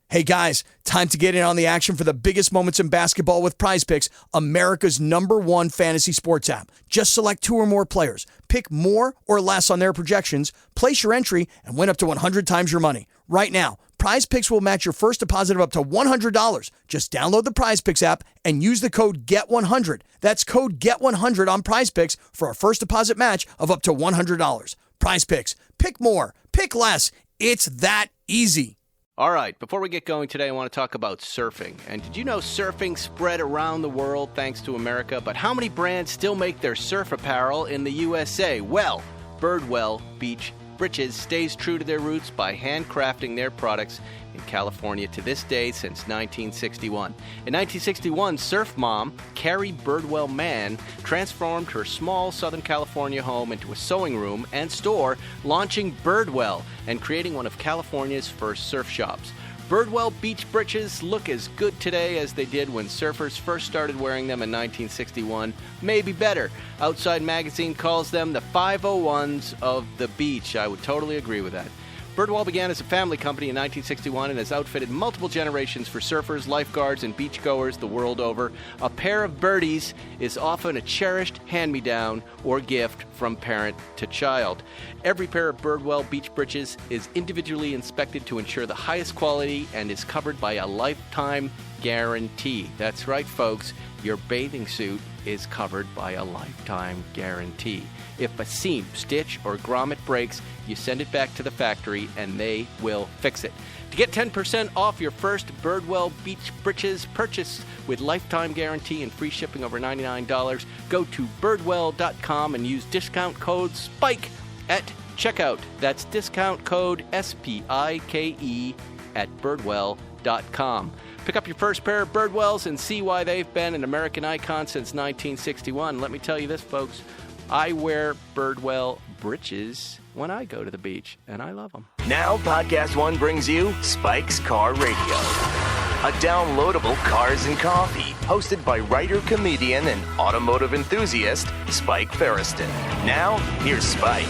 Hey guys, time to get in on the action for the biggest moments in basketball with Prize Picks, America's #1 fantasy sports app. Just select 2 or more players, pick more or less on their projections, place your entry, and win up to 100 times your money. Right now, Prize Picks will match your first deposit of up to $100. Just download the Prize Picks app and use the code GET100. That's code GET100 on Prize Picks for a first deposit match of up to $100. Prize Picks. Pick more. Pick less. It's that easy. All right, before we get going today, I want to talk about surfing. And did you know surfing spread around the world thanks to America? But how many brands still make their surf apparel in the USA? Well, Birdwell Beach Britches stays true to their roots by handcrafting their products in California to this day since 1961. In 1961, surf mom Carrie Birdwell Mann transformed her small Southern California home into a sewing room and store, launching Birdwell and creating one of California's first surf shops. Birdwell Beach Britches look as good today as they did when surfers first started wearing them in 1961, maybe better. Outside Magazine calls them the 501s of the beach. I would totally agree with that. Birdwell began as a family company in 1961 and has outfitted multiple generations for surfers, lifeguards, and beachgoers the world over. A pair of birdies is often a cherished hand-me-down or gift from parent to child. Every pair of Birdwell Beach Britches is individually inspected to ensure the highest quality and is covered by a lifetime guarantee. That's right, folks. Your bathing suit is covered by a lifetime guarantee. If a seam, stitch, or grommet breaks, you send it back to the factory and they will fix it. To get 10% off your first Birdwell Beach Britches purchase with lifetime guarantee and free shipping over $99, go to birdwell.com and use discount code SPIKE at checkout. That's discount code SPIKE at birdwell.com. Pick up your first pair of Birdwells and see why they've been an American icon since 1961. Let me tell you this, folks. I wear Birdwell britches when I go to the beach, and I love them. Now, Podcast One brings you Spike's Car Radio, a downloadable cars and coffee, hosted by writer, comedian, and automotive enthusiast, Spike Ferriston. Now, here's Spike.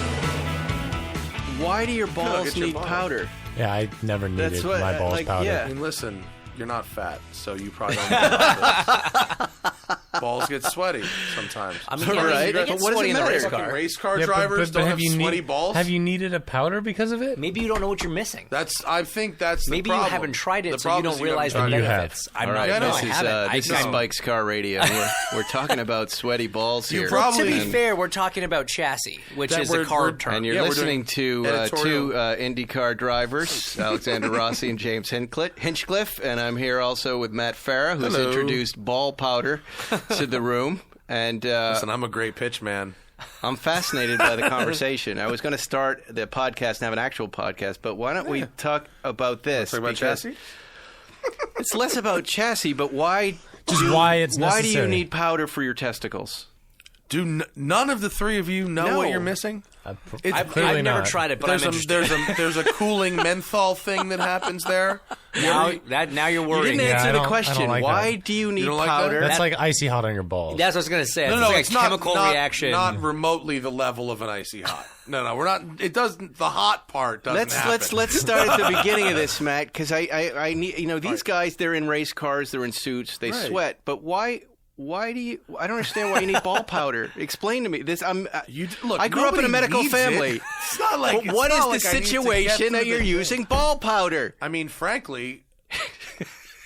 Why do your balls need powder? Yeah, I never needed my balls powder. Yeah. I mean, listen, you're not fat, so you probably don't know about this. Balls get sweaty sometimes. I mean, right? They get sweaty in the race car. Race car drivers don't have sweaty balls. Have you needed a powder because of it? Maybe you don't know what you're missing. I think that's maybe the problem. you haven't tried it, so you don't realize the benefits. I'm not. This is Spike's Car Radio. We're talking about sweaty balls here. To be fair, we're talking about chassis, which is a car term. And you're listening to two IndyCar drivers, Alexander Rossi and James Hinchcliffe, and I'm here also with Matt Farah, who's introduced ball powder to the room. And listen, I'm a great pitch man. I'm fascinated by the conversation. I was going to start the podcast and have an actual podcast, but why don't we talk about this? Talk about chassis? It's less about chassis, but why it's necessary. Why do you need powder for your testicles? Do none of the three of you know what you're missing? I've never tried it, but I'm interested. There's a cooling menthol thing that happens there. Now you're worrying. You didn't answer the I question. don't like Why that. do you need like powder? That's like icy hot on your balls. That's what I was going to say. No, it's like a chemical reaction. Not remotely the level of an icy hot. No, we're not. It doesn't. The hot part doesn't happen. Let's start at the beginning of this, Matt, because I need these guys. They're in race cars. They're in suits. They sweat. But why? Why do you? I don't understand why you need ball powder. Explain to me this. I grew up in a medical family. It's not like. But what is the situation that you're using ball powder? I mean, frankly,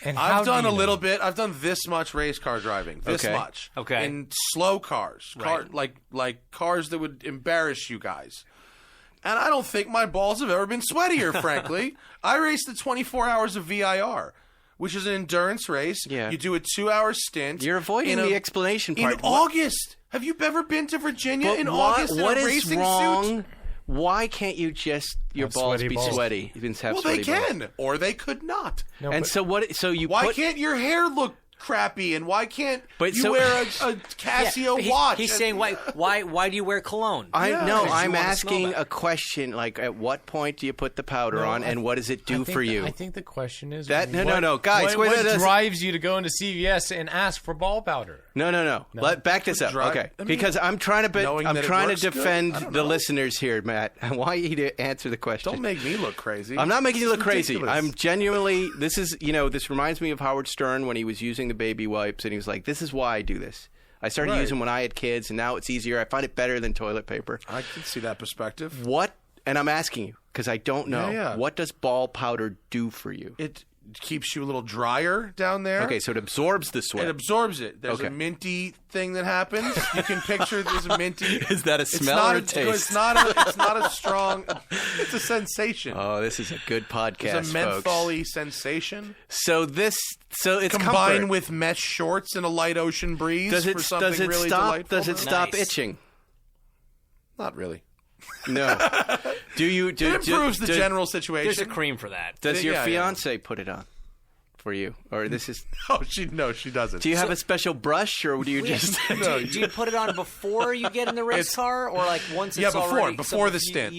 and I've done a little bit. I've done this much race car driving. This much. Okay. In slow cars, like cars that would embarrass you guys. And I don't think my balls have ever been sweatier. Frankly, I raced the 24 hours of VIR. Which is an endurance race. Yeah. You do a 2-hour stint. You're avoiding the explanation part. In August. Have you ever been to Virginia in August in a racing suit? Why can't you just your balls be sweaty? You didn't have well, sweaty they can, balls. or they could not. No, and so what? So you why can't your hair look crappy, and why can't you wear a Casio watch? He's saying, why do you wear cologne? I'm asking a question, like, at what point do you put the powder on, and what does it do for you? I think the question is that no, guys, what drives you to go into CVS and ask for ball powder? No. Back this up, okay? Because I'm trying to defend the listeners here, Matt. I want you to answer the question. Don't make me look crazy. I'm not making you look crazy. I'm genuinely. This reminds me of Howard Stern when he was using the baby wipes, and he was like, "This is why I do this. I started using them when I had kids, and now it's easier. I find it better than toilet paper." I can see that perspective. What? And I'm asking you because I don't know. Yeah. What does ball powder do for you? It keeps you a little drier down there. Okay, so it absorbs the sweat. It absorbs it. There's a minty thing that happens. You can picture there's a minty. Is that a smell or a taste? It's not a strong. It's a sensation. Oh, this is a good podcast, it's a mentholy sensation. So it's combined with mesh shorts and a light ocean breeze. Does it stop itching? Not really. No. It improves the general situation. There's a cream for that. Does your fiance put it on for you, or this is? She doesn't. Do you have a special brush, or do you just? Do you put it on before you get in the race car, or like once it's already? Before the stint.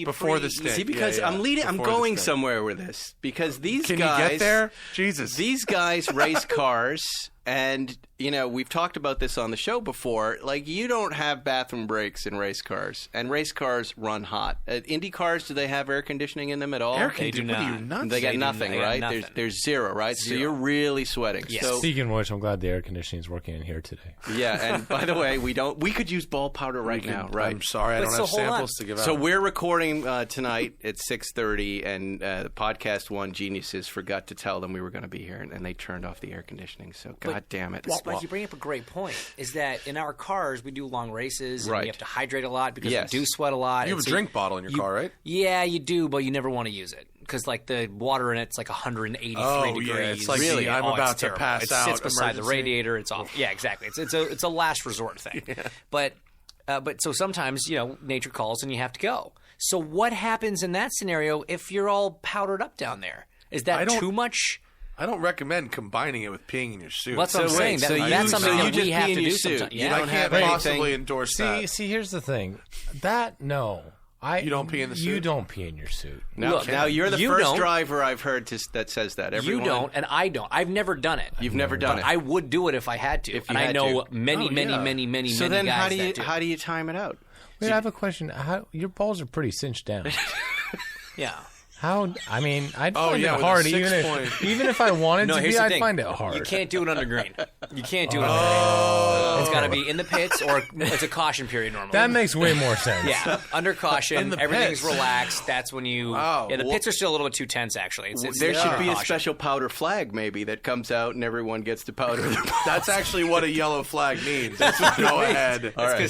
See, because I'm going somewhere with this because these guys. Can you get there? Jesus. These guys race cars. And, we've talked about this on the show before. Like, you don't have bathroom breaks in race cars. And race cars run hot. Indy cars, do they have air conditioning in them at all? They do not. They got nothing, right? Nothing. There's zero, right? Zero. So you're really sweating. Yes. So, speaking of which, I'm glad the air conditioning is working in here today. Yeah, and by the way, we could use ball powder now, right? I'm sorry, I don't have samples to give out. So we're recording tonight at 6:30, and Podcast One geniuses forgot to tell them we were going to be here, and they turned off the air conditioning. So God damn it. But you bring up a great point, is that in our cars, we do long races, and you have to hydrate a lot because we do sweat a lot. You have a drink bottle in your car, right? Yeah, you do, but you never want to use it. Because, like, the water in it's like 183 degrees. Yeah, it's like, really? I'm about to pass out. It sits beside the radiator. It's off. Yeah, exactly. It's a last resort thing. Yeah. But so sometimes, nature calls and you have to go. So what happens in that scenario if you're all powdered up down there? Is that too much? I don't recommend combining it with peeing in your suit. Well, that's what I'm saying. That's something that we have to do sometimes. Yeah. I can't possibly endorse that. See, here's the thing. You don't pee in the suit? You don't pee in your suit. Now you're the first driver I've heard that says that. Everyone, you don't, and I don't. I've never done it. You've never done it. I would do it if I had to. I know many guys. So then how do you time it out? Wait, I have a question. Your balls are pretty cinched down. Yeah. I'd find it hard. Even if I wanted to be, I'd find it hard. You can't do it under green. You can't do it under green. It's got to be in the pits, or it's a caution period normally. That makes way more sense. Yeah, under caution, everything's relaxed. That's when you... Wow. Yeah, the pits are still a little bit too tense, actually. There should be a special powder flag, maybe, that comes out and everyone gets to powder their balls. That's actually what a yellow flag means. Go ahead. All right.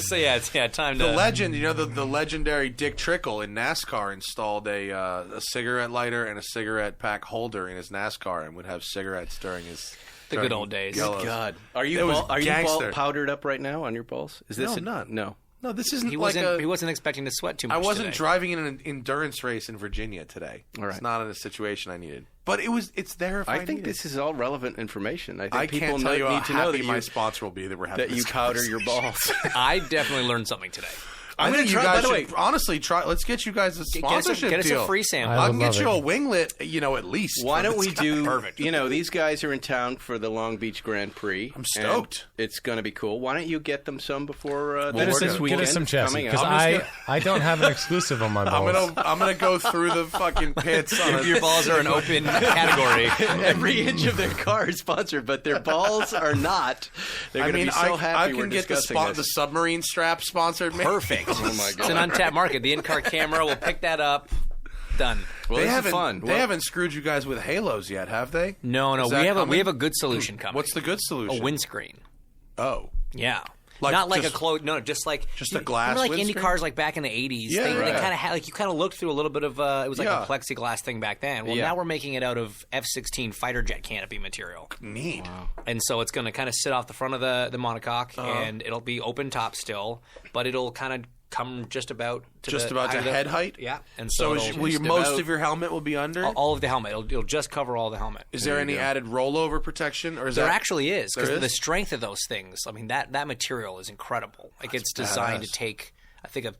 Time to... The legend, the legendary Dick Trickle in NASCAR installed a cigarette lighter and a cigarette pack holder in his NASCAR and would have cigarettes during his... The good old days. God. Are you powdered up right now on your balls? Is this No, this isn't he wasn't expecting to sweat too much. I wasn't today. driving in an endurance race in Virginia today. All right. It's not in a situation I needed. But it's there if I think this is all relevant information. I think people can't tell you need to know that my sponsor will be that we're having that you powder your balls. I definitely learned something today. I'm going to try. By the way, honestly, try. Let's get you guys a sponsorship Get us deal. a free sample. I can get you a winglet, at least. Why don't we do? Perfect. These guys are in town for the Long Beach Grand Prix. I'm stoked. It's going to be cool. Why don't you get them some before this weekend? Get us some chassis because I don't have an exclusive on my balls. I'm going to go through the fucking pits. Your balls are an open category. Every inch of their car is sponsored, but their balls are not. They're going to be so happy. I can get the submarine strap sponsored. Perfect. Oh my God. Untapped market. The in-car camera will pick that up. Done. Well, they haven't screwed you guys with halos yet, have they? No. We have a good solution coming. What's the good solution? A windscreen. Oh. Yeah. Not like a closed. No, just a glass. Remember, like IndyCars, like back in the '80s. Yeah, they kind of had you kind of looked through a little bit of. It was like a plexiglass thing back then. Well, now we're making it out of F-16 fighter jet canopy material. Neat. Wow. And so it's going to kind of sit off the front of the monocoque, and it'll be open top still, but it'll kind of come just about to head height. Yeah, and so most of your helmet will be under all of the helmet. It'll just cover all the helmet. Is there any added rollover protection, or there actually is because the strength of those things? I mean, that material is incredible. Like it's designed to take, I think, a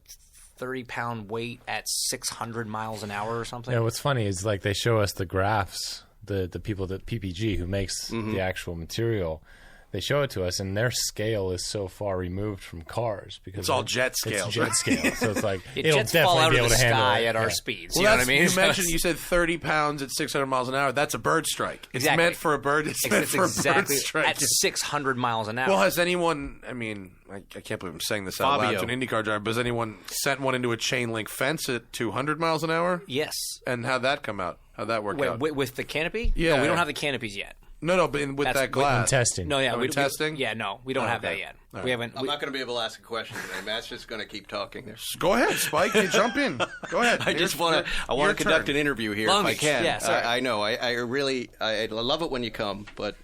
30-pound weight at 600 miles an hour or something. Yeah, what's funny is like they show us the graphs, the people that PPG who makes the actual material. They show it to us, and their scale is so far removed from cars because it's all jet scale. It's jet scale, so it's like it'll jets definitely fall out be of able the to handle sky it. at our speeds. Well, you know what I mean? You said 30 pounds at 600 miles an hour. That's a bird strike. It's meant for a bird. It's meant for a bird strike at 600 miles an hour. Well, has anyone? I mean, I can't believe I'm saying this out loud to an IndyCar driver. But has anyone sent one into a chain link fence at 200 miles an hour? Yes. And how'd that come out? How'd that work out? With the canopy? Yeah. No, we don't have the canopies yet. No, but with that glass. In testing. No, yeah. Testing? We don't have that yet. Right. We haven't. I'm not going to be able to ask a question today. Matt's just going to keep talking there. Go ahead, Spike. You jump in. Go ahead. I want to conduct an interview here Long if Beach. I can. Yeah, sorry. I know. I love it when you come, but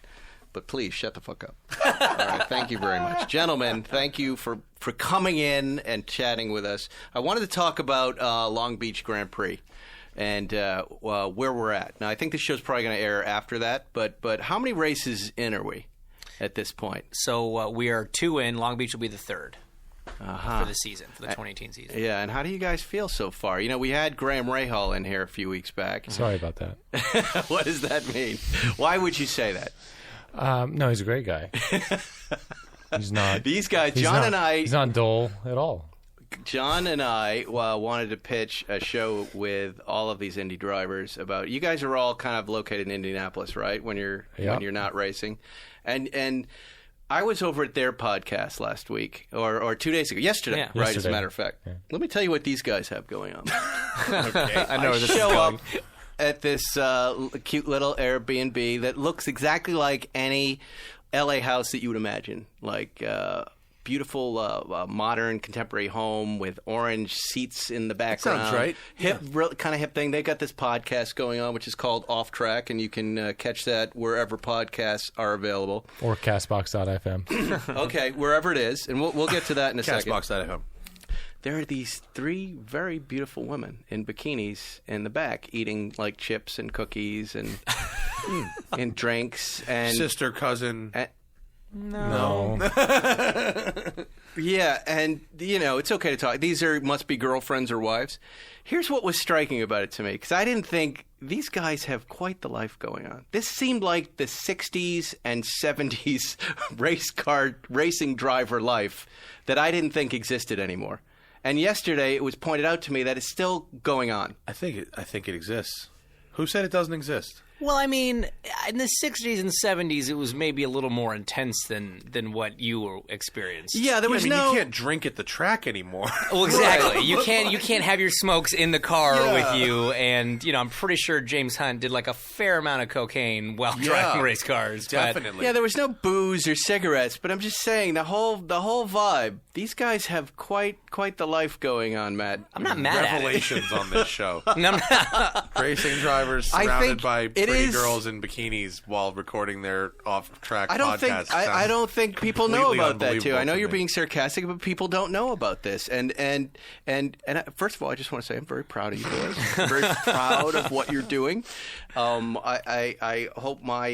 please shut the fuck up. All right, thank you very much. Gentlemen, thank you for coming in and chatting with us. I wanted to talk about Long Beach Grand Prix and where we're at. Now, I think this show's probably going to air after that, but how many races in are we at this point? So we are 2 in. Long Beach will be the 3rd for the season, for the 2018 season. Yeah, and how do you guys feel so far? You know, we had Graham Rahal in here a few weeks back. Sorry about that. What does that mean? Why would you say that? No, he's a great guy. He's not. These guys, he's not dull at all. John and I wanted to pitch a show with all of these Indy drivers about. You guys are all kind of located in Indianapolis, right? When you're not racing, and I was over at their podcast last week or 2 days ago, yesterday, right? Yesterday. As a matter of fact, let me tell you what these guys have going on. Okay, I know where this is show going. up at this cute little Airbnb that looks exactly like any LA house that you would imagine, like. Beautiful, modern, contemporary home with orange seats in the background. Sounds right. Kind of hip thing. They got this podcast going on, which is called Off Track, and you can catch that wherever podcasts are available. Or Castbox.fm. Okay, wherever it is, and we'll get to that in a second. Castbox.fm. There are these 3 very beautiful women in bikinis in the back eating like chips and cookies and and drinks and Sister, cousin. No. Yeah, and, it's okay to talk. These must be girlfriends or wives. Here's what was striking about it to me, because I didn't think these guys have quite the life going on. This seemed like the 60s and 70s racing driver life that I didn't think existed anymore. And yesterday it was pointed out to me that it's still going on. I think it exists. Who said it doesn't exist? Well, I mean, in the 60s and 70s, it was maybe a little more intense than what you experienced. Yeah, you can't drink at the track anymore. Well, exactly. You can't have your smokes in the car with you, and I'm pretty sure James Hunt did like a fair amount of cocaine while driving race cars. Definitely. Yeah, there was no booze or cigarettes, but I'm just saying the whole vibe. These guys have quite the life going on, Matt. I'm not mad at it. Revelations on this show. No, I'm not. Racing drivers surrounded by pretty girls in bikinis while recording their off-track podcasts. I don't think people know about that too. I know you're me. being sarcastic, but people don't know about this. And first of all, I just want to say I'm very proud of you boys. I'm very proud of what you're doing. I hope my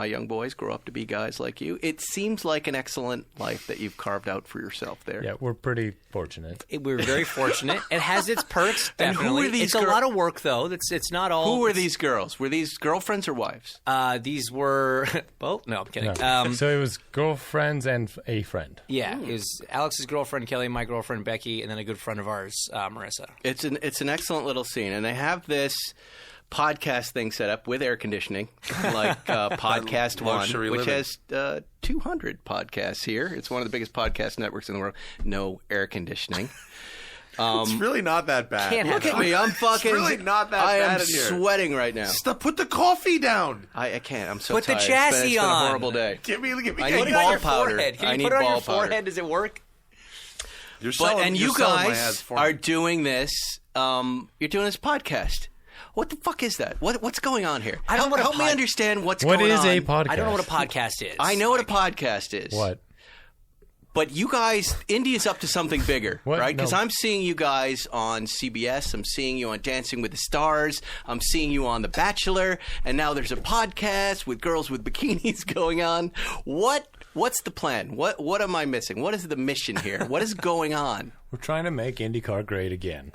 young boys, grow up to be guys like you. It seems like an excellent life that you've carved out for yourself there. Yeah, we're pretty fortunate. We're very fortunate. It has its perks, definitely. And who are these it's a lot of work, though. It's not all... Who were these girls? Were these girlfriends or wives? These were both. No, I'm kidding. No. So it was girlfriends and a friend. Yeah, it was Alex's girlfriend Kelly, my girlfriend Becky, and then a good friend of ours, Marissa. It's an excellent little scene, and they have this podcast thing set up with air conditioning, like Podcast One, which has 200 podcasts here. It's one of the biggest podcast networks in the world. No air conditioning. It's really not that bad. Look at me. I'm fucking... It's really not that bad in here. I am sweating right now. Put the coffee down. I can't. I'm so tired. Put the chassis it's been on. a horrible day. Give me I need ball powder. Can you put it on your forehead? Does it work? You guys are doing this. You're doing this podcast. What the fuck is that? What's going on here? Help me understand what's going on. What is a podcast? I don't know what a podcast is. I know what a podcast is. What? But you guys, Indy's up to something bigger, What? right? Because No. I'm seeing you guys on CBS. I'm seeing you on Dancing with the Stars. I'm seeing you on The Bachelor. And now there's a podcast with girls with bikinis going on. What's the plan? What am I missing? What is the mission here? What is going on? We're trying to make IndyCar great again.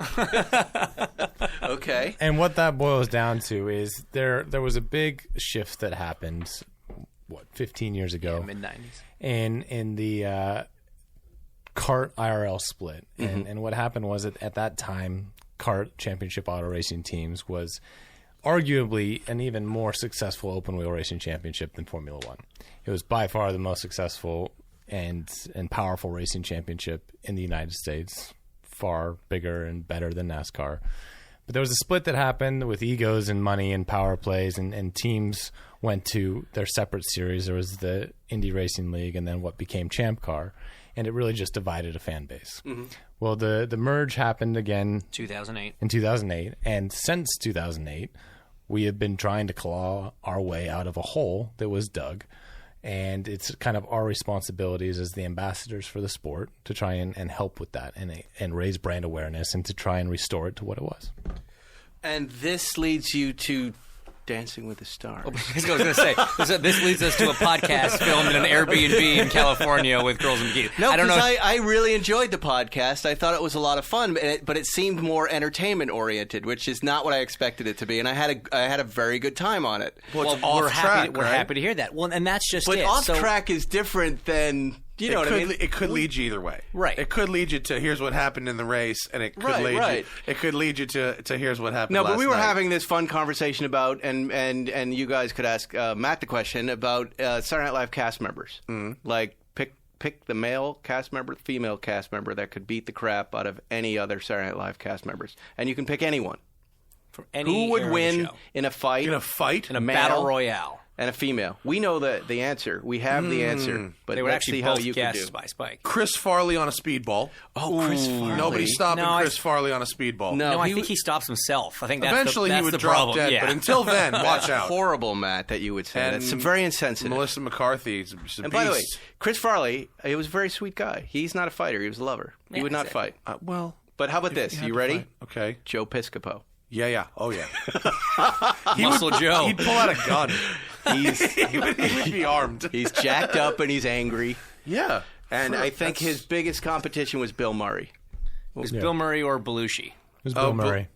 Okay. And what that boils down to is there was a big shift that happened, 15 years ago? Mid-90s. In the kart IRL split. And what happened was at that time, kart championship auto racing teams was arguably an even more successful open wheel racing championship than Formula One. It was by far the most successful and powerful racing championship in the United States, far bigger and better than NASCAR. But there was a split that happened with egos and money and power plays, and teams went to their separate series. There was the Indy Racing League and then what became Champ Car, and it really just divided a fan base. Well, the merge happened again 2008. in 2008, and since 2008, we have been trying to claw our way out of a hole that was dug. And it's kind of our responsibilities as the ambassadors for the sport to try and help with that and raise brand awareness and to try and restore it to what it was. And this leads you to Dancing with the Stars. I was going to say, this leads us to a podcast filmed in an Airbnb in California with girls in bikinis. No, I don't know. I really enjoyed the podcast. I thought it was a lot of fun, but it seemed more entertainment oriented, which is not what I expected it to be. And I had a very good time on it. Well, it's off track, we're happy to hear that. Well, and that's just But it. off track is different than what I mean. It could lead you either way. Right. It could lead you to here's what happened in the race, and it could lead you to here's what happened. No, but we were night. having this fun conversation about, and you guys could ask Matt the question about Saturday Night Live cast members. Like pick the male cast member, female cast member that could beat the crap out of any other Saturday Night Live cast members, and you can pick anyone. From any Who would era of the win show. in a fight? In a male battle royale. and a female. We know the answer. We have the answer. But They were let's actually see how both you can do. guessed by Spike. Chris Farley on a speedball. Oh, Chris Farley. Nobody's stopping No, Chris Farley on a speedball. No, No, I he think he stops himself. I think that's Eventually the, he that's would the drop problem. dead, Yeah. but until then, watch out. horrible, Matt, that you would say. And That's very insensitive. Melissa McCarthy is a beast. And by the way, Chris Farley, he was a very sweet guy. He's not a fighter. He was a lover. He Yeah, would not that's fight. well, But how about this? he had You to ready? fight. Okay. Joe Piscopo. Yeah. Oh, yeah. Muscle Joe. He'd pull out a gun. He's he would be armed. he's jacked up and he's angry. Yeah. And I think his biggest competition was Bill Murray. It was Bill Murray or Belushi. It was Bill Murray.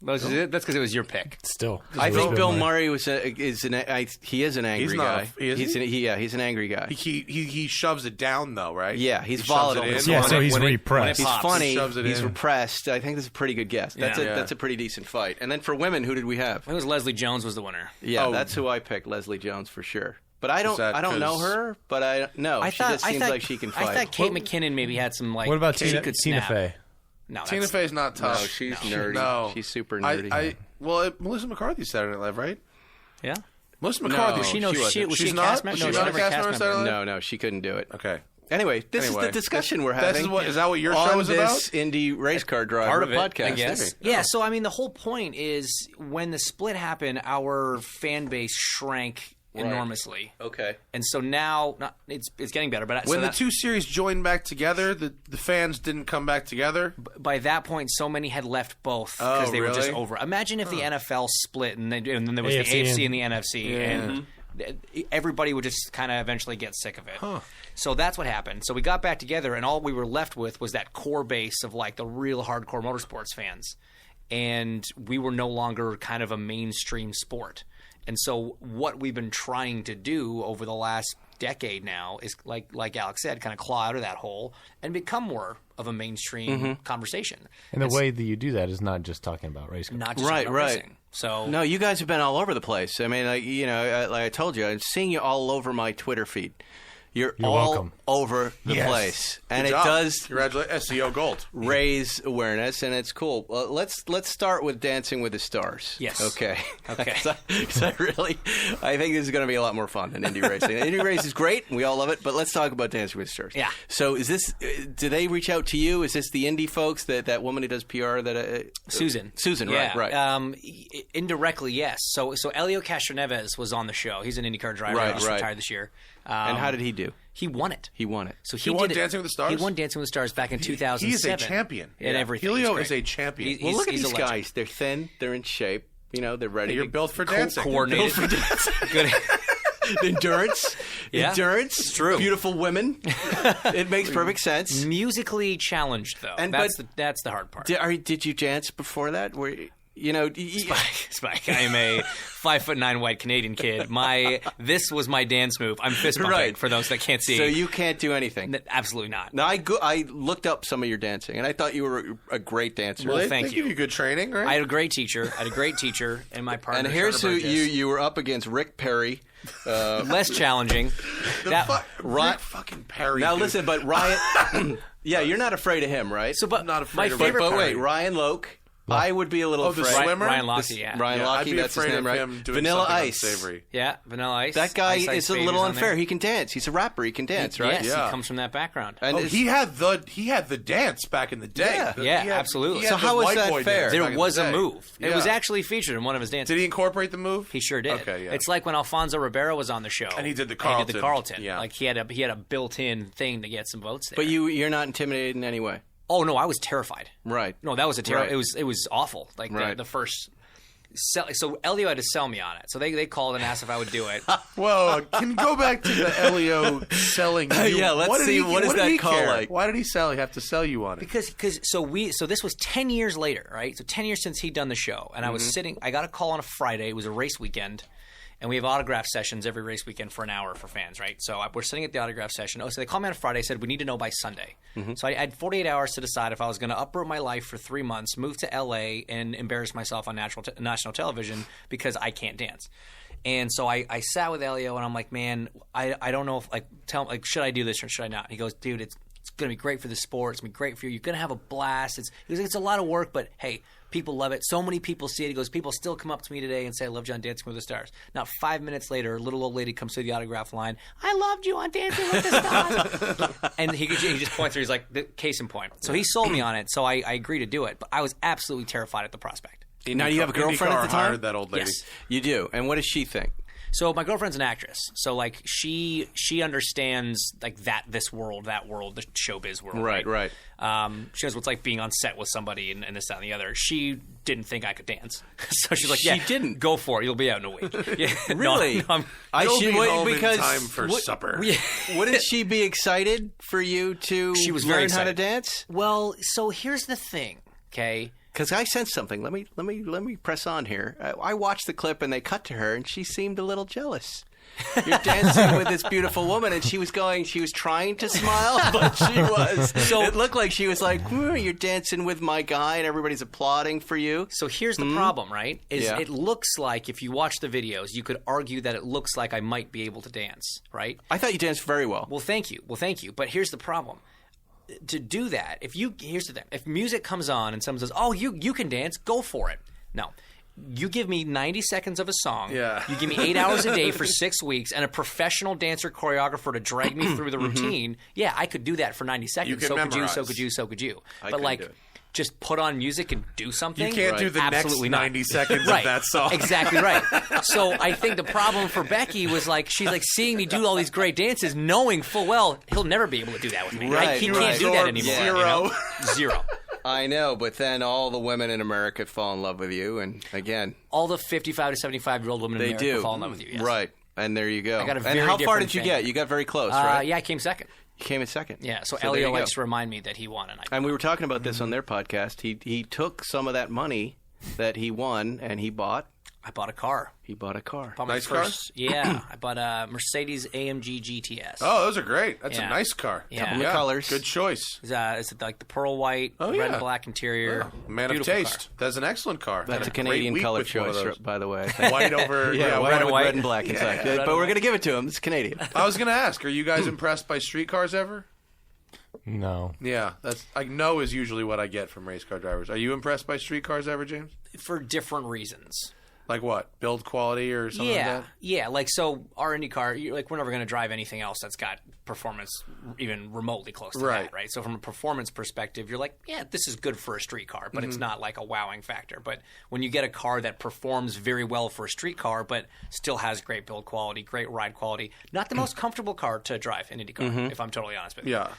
That's because it was your pick. Still. I It was think Bill Murray is an angry He's not guy. is he? He's an angry guy. He shoves it down, though, right? Yeah, he's He shoves volatile. it in. Yeah, so he's when it repressed. He's pops. funny. He shoves it He's in. repressed. I think that's a pretty good guess. That's Yeah. that's a pretty decent fight. And then for women, who did we have? It was Leslie Jones was the winner. Yeah, Oh. that's who I picked, Leslie Jones for sure. But I don't that know 'cause- her. But she just seems like she can fight. I thought Kate McKinnon maybe had some like. What about she Tina could Tina snap. Fey? No, Tina that's- Fey's not tough. No, she's nerdy. No. She's super nerdy. Melissa McCarthy's Saturday Night Live, right? Yeah. Melissa McCarthy. No, she wasn't. was She's she a not? cast member? She's No, not a never cast cast member of Saturday member. Night Live? No, she couldn't do it. Okay. Anyway, this is the discussion we're having. Is that what your on show is this about? Indy race car driver Part of it, podcast. I guess. Yeah. So I mean, the whole point is when the split happened, our fan base shrank enormously. Okay. And so now, it's getting better. But When the two series joined back together, the fans didn't come back together. by that point, so many had left both because they were just really? over. Imagine if the NFL split and then there was the AFC AFC and the NFC, and everybody would just kind of eventually get sick of it. So that's what happened. So we got back together, and all we were left with was that core base of like the real hardcore motorsports fans, and we were no longer kind of a mainstream sport. And so what we've been trying to do over the last decade now is, like Alex said, kind of claw out of that hole and become more of a mainstream conversation. And the way that you do that is not just talking about race cars. Not just Right, about right. racing. So No, you guys have been all over the place. I mean, like I told you, I'm seeing you all over my Twitter feed. You're all welcome. over the place, and Good it job. does Congratulations, SEO Gold. raise awareness, and it's cool. Well, let's start with Dancing with the Stars. Yes. Okay. Okay. 'Cause I think this is going to be a lot more fun than Indy racing. Indy race is great. We all love it. But let's talk about Dancing with the Stars. Yeah. So is this? Do they reach out to you? Is this the Indy folks? That woman who does PR? Susan. Yeah. Right. Indirectly, yes. So Elio Castroneves was on the show. He's an IndyCar driver. Right, He just right. retired this year. And how did he do? He won it. He won it. So He won Dancing with the Stars? He won Dancing with the Stars back in 2007. He is a champion. And everything. Helio He's is great. a champion. Well, look at he's these a legend. guys. They're thin. They're in shape. You know, they're ready. You're built for dancing. Coordinated. Built for dancing. Good. Endurance. Yeah. Endurance. It's true. Beautiful women. It makes perfect sense. Musically challenged, though. And- That's the hard part. Did you dance before that? Spike, I am a 5'9" white Canadian kid. This was my dance move. I'm fist bumping Right. for those that can't see. So you can't do anything. Absolutely not. Now, I looked up some of your dancing, and I thought you were a great dancer. Well, They thank give you. you good training, right? I had a great teacher. And my partner. And here's who Turner Burgess. you were up against: Rick Perry. Less challenging. Rick fucking Perry. Now dude. listen, but Ryan. Yeah, you're not afraid of him, right? So, but I'm not afraid my of favorite but part. wait, Ryan Loke. I would be a little the afraid. swimmer? Ryan Lochte, yeah. Ryan Yeah, Lochte, I'd be that's his afraid name, of right? him doing Vanilla something Ice. unsavory. Yeah, Vanilla Ice. That guy Ice is a Baby's little on unfair. there. He can dance. He's a rapper. He can dance, right? Yes, Yeah. he comes from that background. And it's- He had the dance back in the day. Yeah. Yeah, He had- absolutely. he had So the how is white that boy fair? dance back There in was the a day. move. It Yeah. was actually featured in one of his dances. Did he incorporate the move? He sure did. Okay, yeah. It's like when Alfonso Ribeiro was on the show, And he did the And he did the Carlton. Carlton. Yeah. Like he had a built-in thing to get some votes there. But you're not intimidated in any way, oh no, I was terrified. right? No, that was a terrible. Right. It was awful. Like Right. the first. So Elio had to sell me on it. So they called and asked if I would do it. Well, can you go back to the Elio selling you? Yeah, let's What did see, he- what does did that he call care? like? Why did he have to sell you on it? Because so this was 10 years later, right? So 10 years since he'd done the show, and I was sitting. I got a call on a Friday. It was a race weekend, and we have autograph sessions every race weekend for an hour for fans, right? So we're sitting at the autograph session. Oh, so they called me on a Friday. Said we need to know by Sunday. So I had 48 hours to decide if I was going to uproot my life for 3 months, move to LA, and embarrass myself on national television because I can't dance. And so I sat with Elio, and I'm like, man, I don't know if should I do this or should I not? He goes, dude, it's going to be great for the sport. It's going to be great for you. You're going to have a blast. It's a lot of work, but hey, people love it. So many people see it. He goes, people still come up to me today and say, I loved you on Dancing with the Stars. Now, 5 minutes later, a little old lady comes through the autograph line. I loved you on Dancing with the Stars. And he just points to her. He's like, the case in point. So he sold me on it. So I agreed to do it. But I was absolutely terrified at the prospect. Now you have a girlfriend at the IndyCar time. hired that old lady. Yes. You do. And what does she think? So my girlfriend's an actress. So like she understands like that world, the showbiz world. Right. She knows what's like being on set with somebody and this, that, and the other. She didn't think I could dance, so she's like, She didn't? Go for it. You'll be out in a week. Yeah. Really? No, I'm- You'll be home because in time for supper. Wouldn't she be excited for you to She was learn very how to excited. dance? Well, so here's the thing. Okay. Because I sensed something. Let me press on here. I watched the clip and they cut to her and she seemed a little jealous. You're dancing with this beautiful woman, and she was trying to smile, but she was. So it looked like she was like, "You're dancing with my guy," and everybody's applauding for you. So here's the problem, right? Yeah. It looks like if you watch the videos, you could argue that it looks like I might be able to dance, right? I thought you danced very well. Well, thank you. But here's the problem. To do that, here's the thing. If music comes on and someone says, "Oh, you can dance," go for it. No. You give me 90 seconds of a song. Yeah. You give me 8 hours a day for 6 weeks and a professional dancer choreographer to drag me through the routine. Yeah, I could do that for 90 seconds. You could so memorize. could you. But couldn't like do it. just put on music and do something. You can't do the Absolutely next not. 90 seconds Right. of that song. Exactly right. So I think the problem for Becky was like she's like seeing me do all these great dances, knowing full well he'll never be able to do that with me. Right, He right. can't do that anymore. Zero. You know? Zero. I know, but then all the women in America fall in love with you, and again, All the 55 to 75-year-old women in they America do. fall in love with you. Yes. Right, and there you go. I got a and very how far different did you thing. get? You got very close, right? Yeah, I came second. You came in second. Yeah, so there Elio you go. likes to remind me that he won, and I. And we were talking about this on their podcast. He took some of that money that he won, and he bought I bought a car. He bought a car. Bought my Nice first, Yeah, I bought a Mercedes AMG GTS. Oh, those are great. That's Yeah. a nice car. Yeah. Couple of colors. Good choice. It's like the pearl white, red yeah. and black interior. Man of Beautiful taste. car. That's an excellent car. That's Had a great Canadian week color with one of choice, those. by the way. I think. White over, yeah, white white and with white. red and black inside. Red But and we're white. going to give it to him. It's Canadian. I was going to ask, are you guys impressed by street cars ever? No. Yeah, that's no is usually what I get from race car drivers. Are you impressed by street cars ever, James? For different reasons. Like what? Build quality or something like that? Yeah. Like so, our IndyCar, like we're never going to drive anything else that's got performance even remotely close to Right. that, right? So from a performance perspective, you're like, yeah, this is good for a street car, but it's not like a wowing factor. But when you get a car that performs very well for a street car, but still has great build quality, great ride quality, not the most comfortable car to drive in IndyCar, if I'm totally honest with you. Yeah.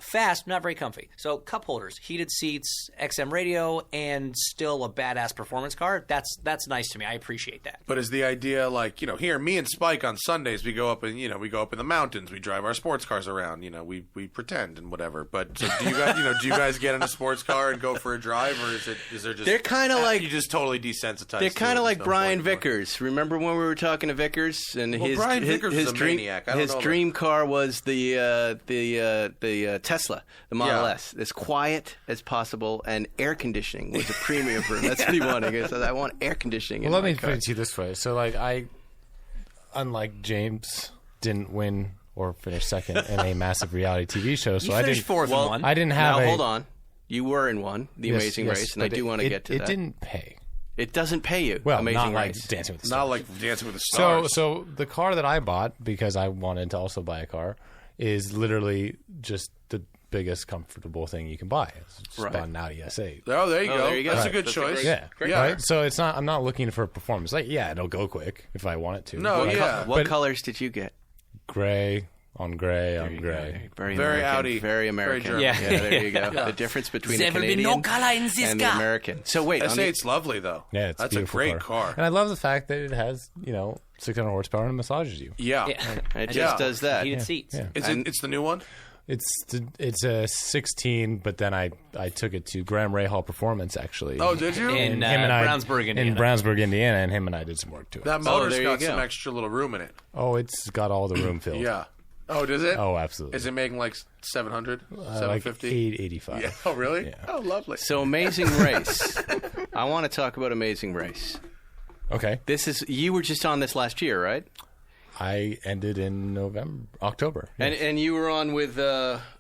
Fast, not very comfy. So cup holders, heated seats, XM radio, and still a badass performance car. That's nice to me. I appreciate that. But is the idea like, here, me and Spike on Sundays, we go up in the mountains, we drive our sports cars around, we pretend and whatever. But so do you guys get in a sports car and go for a drive, or is there just They're kind of like you just totally desensitized? They're kind of like Brian Vickers. Vickers. Remember when we were talking to Vickers and Brian Vickers is a dream, maniac. I don't his know dream car was the Tesla, the Model Yeah. S, as quiet as possible, and air conditioning was a premium for him. That's what he wanted. He said, "I want air conditioning." Well, let me in my car. put it to you this way. So, like, unlike James, didn't win or finish second in a massive reality TV show. So You I finished didn't. fourth in one. I didn't have Now a. hold on. You were in one, The Yes, Amazing yes, Race, and I but do want to get to it that. It didn't pay. It doesn't pay you. Well, Amazing not like Race. Dancing with the Not Stars. like Dancing with the So, Stars. so the car that I bought because I wanted to also buy a car is literally just the biggest comfortable thing you can buy. It's just Right. bought an Audi S8. Oh, there you go. there you go. That's a Right. good That's a choice. great- Yeah, Great. Yeah. right. So it's not. I'm not looking for performance. Like, yeah, it'll go quick if I want it to. No, But yeah. What But- colors did you get? Gray on gray on gray. Very Very American, Audi. Very Very American. German. Yeah. There you go. The difference between the There will be Canadian no color in this and the car. American. So wait, on the- S8's lovely though. Yeah, it's That's a beautiful great car. And I love the fact that it has 600 horsepower and massages you. Yeah. it Yeah. just does that. Heated seats. Yeah. It's the new one? It's a 16, but then I took it to Graham Rahal Performance actually. Oh, did you? In Him and I- Brownsburg, Indiana. In Brownsburg, Indiana, and him and I did some work to it. That motor's there you got go. some extra little room in it. Oh, it's got all the room filled. Yeah. Oh, does it? Oh, absolutely. Is it making like 700? Like 750? 885. Yeah. Oh, really? Yeah. Oh, lovely. So Amazing Race. I want to talk about Amazing Race. Okay. You were just on this last year, right? I ended in October. Yes. And you were on with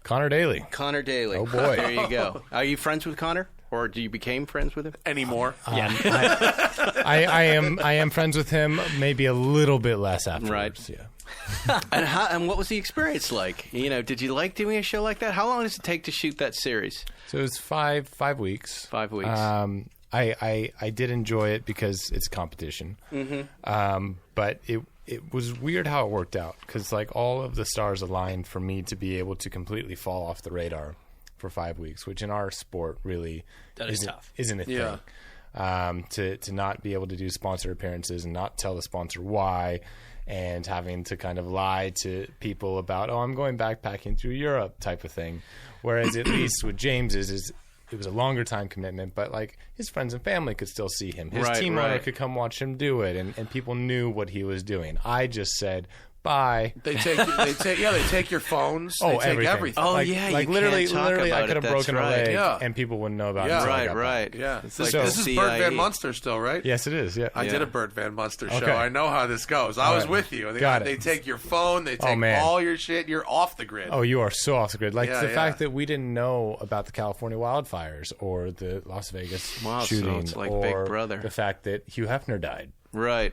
Connor Daly. Connor Daly. Oh, boy. There you go. Are you friends with Connor? Or do you became friends with him? Anymore? I am friends with him, maybe a little bit less afterwards. Right. Yeah. And what was the experience like? Did you like doing a show like that? How long does it take to shoot that series? So it was 5 weeks. 5 weeks. I did enjoy it because it's competition. Mm-hmm. But it was weird how it worked out because like all of the stars aligned for me to be able to completely fall off the radar for 5 weeks, which in our sport really isn't a Yeah. thing. To not be able to do sponsor appearances and not tell the sponsor why, and having to kind of lie to people about, I'm going backpacking through Europe type of thing. Whereas at least with James is it was a longer time commitment, but like his friends and family could still see him. His team owner could come watch him do it, and people knew what he was doing. I just said, bye. They take your phones. Oh, they take everything. everything. Oh, like, yeah, you like literally, can't talk literally, I about could it. have broken That's a leg, right. Yeah. and people wouldn't know about Yeah. it. until I Right, got back. right. Yeah. It's This, like this is the Bert Van CIE. Munster still, right? Yes, it is. Yeah. I did a Bert Van Munster show. Okay. I know how this goes. I All was right. with you. Got They it. take your phone. They take man. all your shit. You're off the grid. Oh, you are so off the grid. Like Yeah, the yeah. fact that we didn't know about the California wildfires or the Las Vegas Wow, so shooting, it's like or Big Brother. the fact that Hugh Hefner died. Right.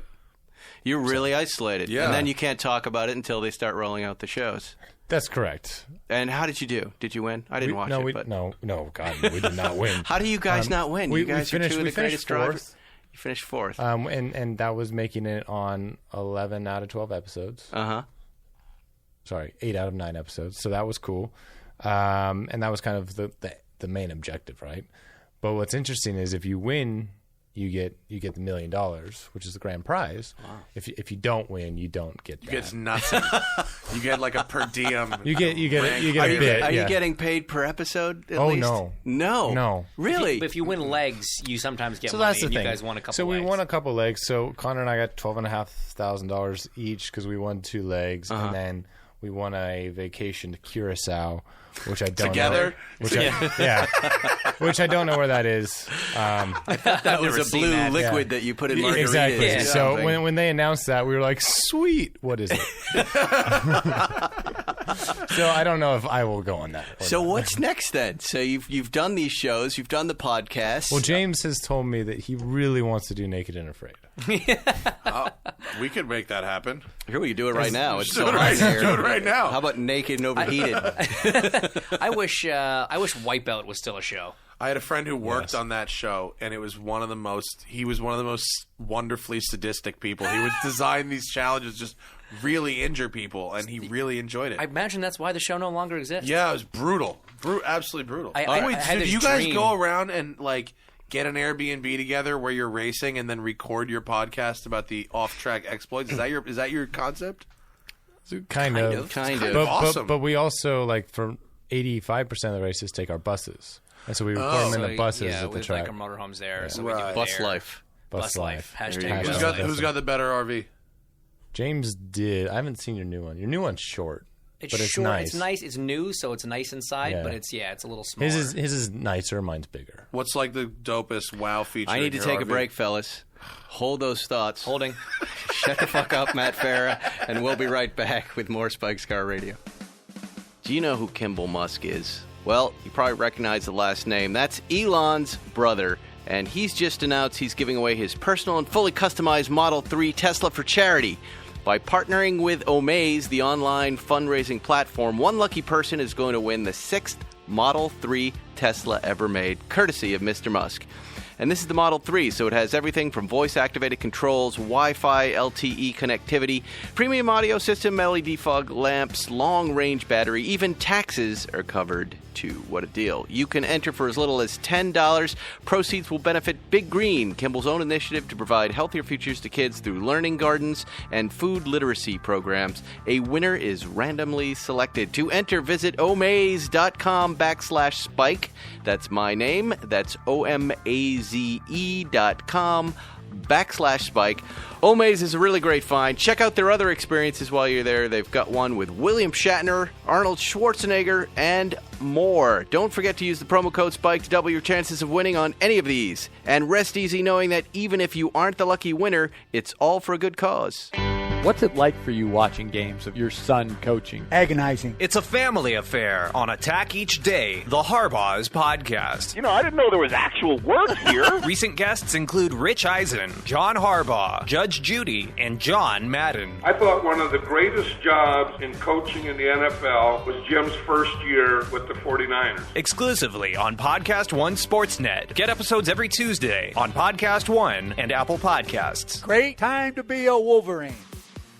You're really isolated. Yeah. And then you can't talk about it until they start rolling out the shows. That's correct. And how did you do? Did you win? I didn't watch it. But no, God, we did not win. How do you guys not win? we You guys finished- are two of we the finished greatest drivers. fourth. You finished fourth. And that was making it on 11 out of 12 episodes. Uh-huh. Sorry, 8 out of 9 episodes. So that was cool. And that was kind of the main objective, right? But what's interesting is if you win, you get the $1 million, which is the grand prize. Wow. If you don't win, you don't get that. You get nothing. You get like a per diem. You get a Are bit. you yeah. getting paid per episode at Oh, least? no. No. Really? But if you win legs, you sometimes get So money. that's the and thing. You guys won a couple So we legs. won a couple legs. So Connor and I got $12,500 each because we won 2 legs, and then we won a vacation to Curacao, which I don't Together? know. Which I don't know where that is. That was never a seen blue that. liquid that you put in margaritas. Exactly. or So something. when they announced that, we were like, "Sweet, what is it?" So I don't know if I will go on that. So what's next then? So you've done these shows, you've done the podcast. Well, James has told me that he really wants to do Naked and Afraid. We could make that happen. Here, we can do it right now. It's do so it hot right- in here. do it right now. How about Naked and Overheated? I wish Wipeout was still a show. I had a friend who worked on that show, and it was he was one of the most wonderfully sadistic people. He would design these challenges, just really injure people, and he really enjoyed it. I imagine that's why the show no longer exists. Yeah, it was brutal. Absolutely brutal. I Wait, had so do this you guys dream. go around and, like, get an Airbnb together where you're racing and then record your podcast about the off-track exploits? Is that your concept? Kind of. But awesome. But we also, like, for 85% of the races, take our buses. And so we record them in the buses at the with track. like our motorhomes there. So Right. we do it Bus there. life. Bus life. There you Hashtag go. bus life. Who's got the better RV? James did. I haven't seen your new one. Your new one's short. It's but it's short. nice. It's nice. It's new, so it's nice inside. Yeah. But it's a little smaller. His is nicer. Mine's bigger. What's, like, the dopest wow feature I need in to your take a RV? break, fellas. Hold those thoughts. Holding. Shut the fuck up, Matt Farah, and we'll be right back with more Spike's Car Radio. Do you know who Kimball Musk is? Well, you probably recognize the last name. That's Elon's brother, and he's just announced he's giving away his personal and fully customized Model 3 Tesla for charity. By partnering with Omaze, the online fundraising platform, one lucky person is going to win the 6th Model 3 Tesla ever made, courtesy of Mr. Musk. And this is the Model 3, so it has everything from voice-activated controls, Wi-Fi, LTE connectivity, premium audio system, LED fog lamps, long-range battery, even taxes are covered too. What a deal. You can enter for as little as $10. Proceeds will benefit Big Green, Kimball's own initiative to provide healthier futures to kids through learning gardens and food literacy programs. A winner is randomly selected. To enter, visit omaze.com/spike. That's my name. That's omaze.com/spike. Omaze is a really great find. Check out their other experiences while you're there. They've got one with William Shatner, Arnold Schwarzenegger, and more. Don't forget to use the promo code SPIKE to double your chances of winning on any of these. And rest easy knowing that even if you aren't the lucky winner, it's all for a good cause. What's it like for you watching games of your son coaching? Agonizing. It's a family affair on Attack Each Day, the Harbaugh's podcast. You know, I didn't know there was actual work here. Recent guests include Rich Eisen, John Harbaugh, Judge Judy, and John Madden. I thought one of the greatest jobs in coaching in the NFL was Jim's first year with the 49ers. Exclusively on Podcast One Sportsnet. Get episodes every Tuesday on Podcast One and Apple Podcasts. Great time to be a Wolverine.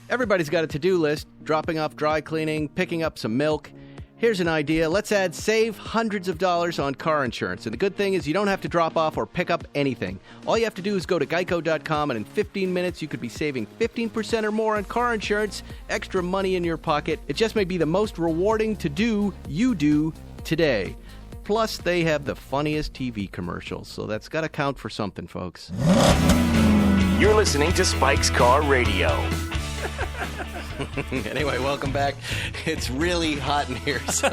Everybody's got a to-do list, dropping off dry cleaning, picking up some milk. Here's an idea. Let's save hundreds of dollars on car insurance. And the good thing is you don't have to drop off or pick up anything. All you have to do is go to geico.com, and in 15 minutes you could be saving 15% or more on car insurance, extra money in your pocket. It just may be the most rewarding to-do you do today. Plus, they have the funniest TV commercials, so that's got to count for something, folks. You're listening to Spike's Car Radio. Anyway, welcome back. It's really hot in here, so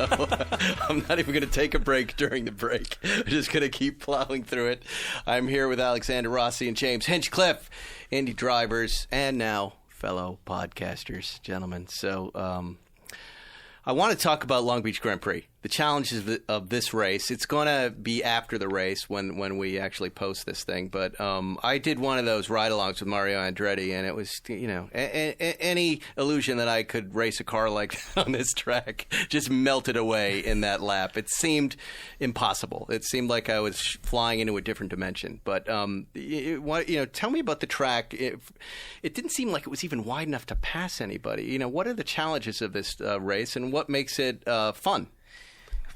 I'm not even going to take a break during the break. I'm just going to keep plowing through it. I'm here with Alexander Rossi and James Hinchcliffe, Indy drivers, and now fellow podcasters, gentlemen. So I want to talk about Long Beach Grand Prix, the challenges of this race. It's going to be after the race when we actually post this thing. But I did one of those ride-alongs with Mario Andretti, and it was, you know, any illusion that I could race a car like that on this track just melted away in that lap. It seemed impossible. It seemed like I was flying into a different dimension. But, tell me about the track. It didn't seem like it was even wide enough to pass anybody. You know, what are the challenges of this race, and what makes it fun?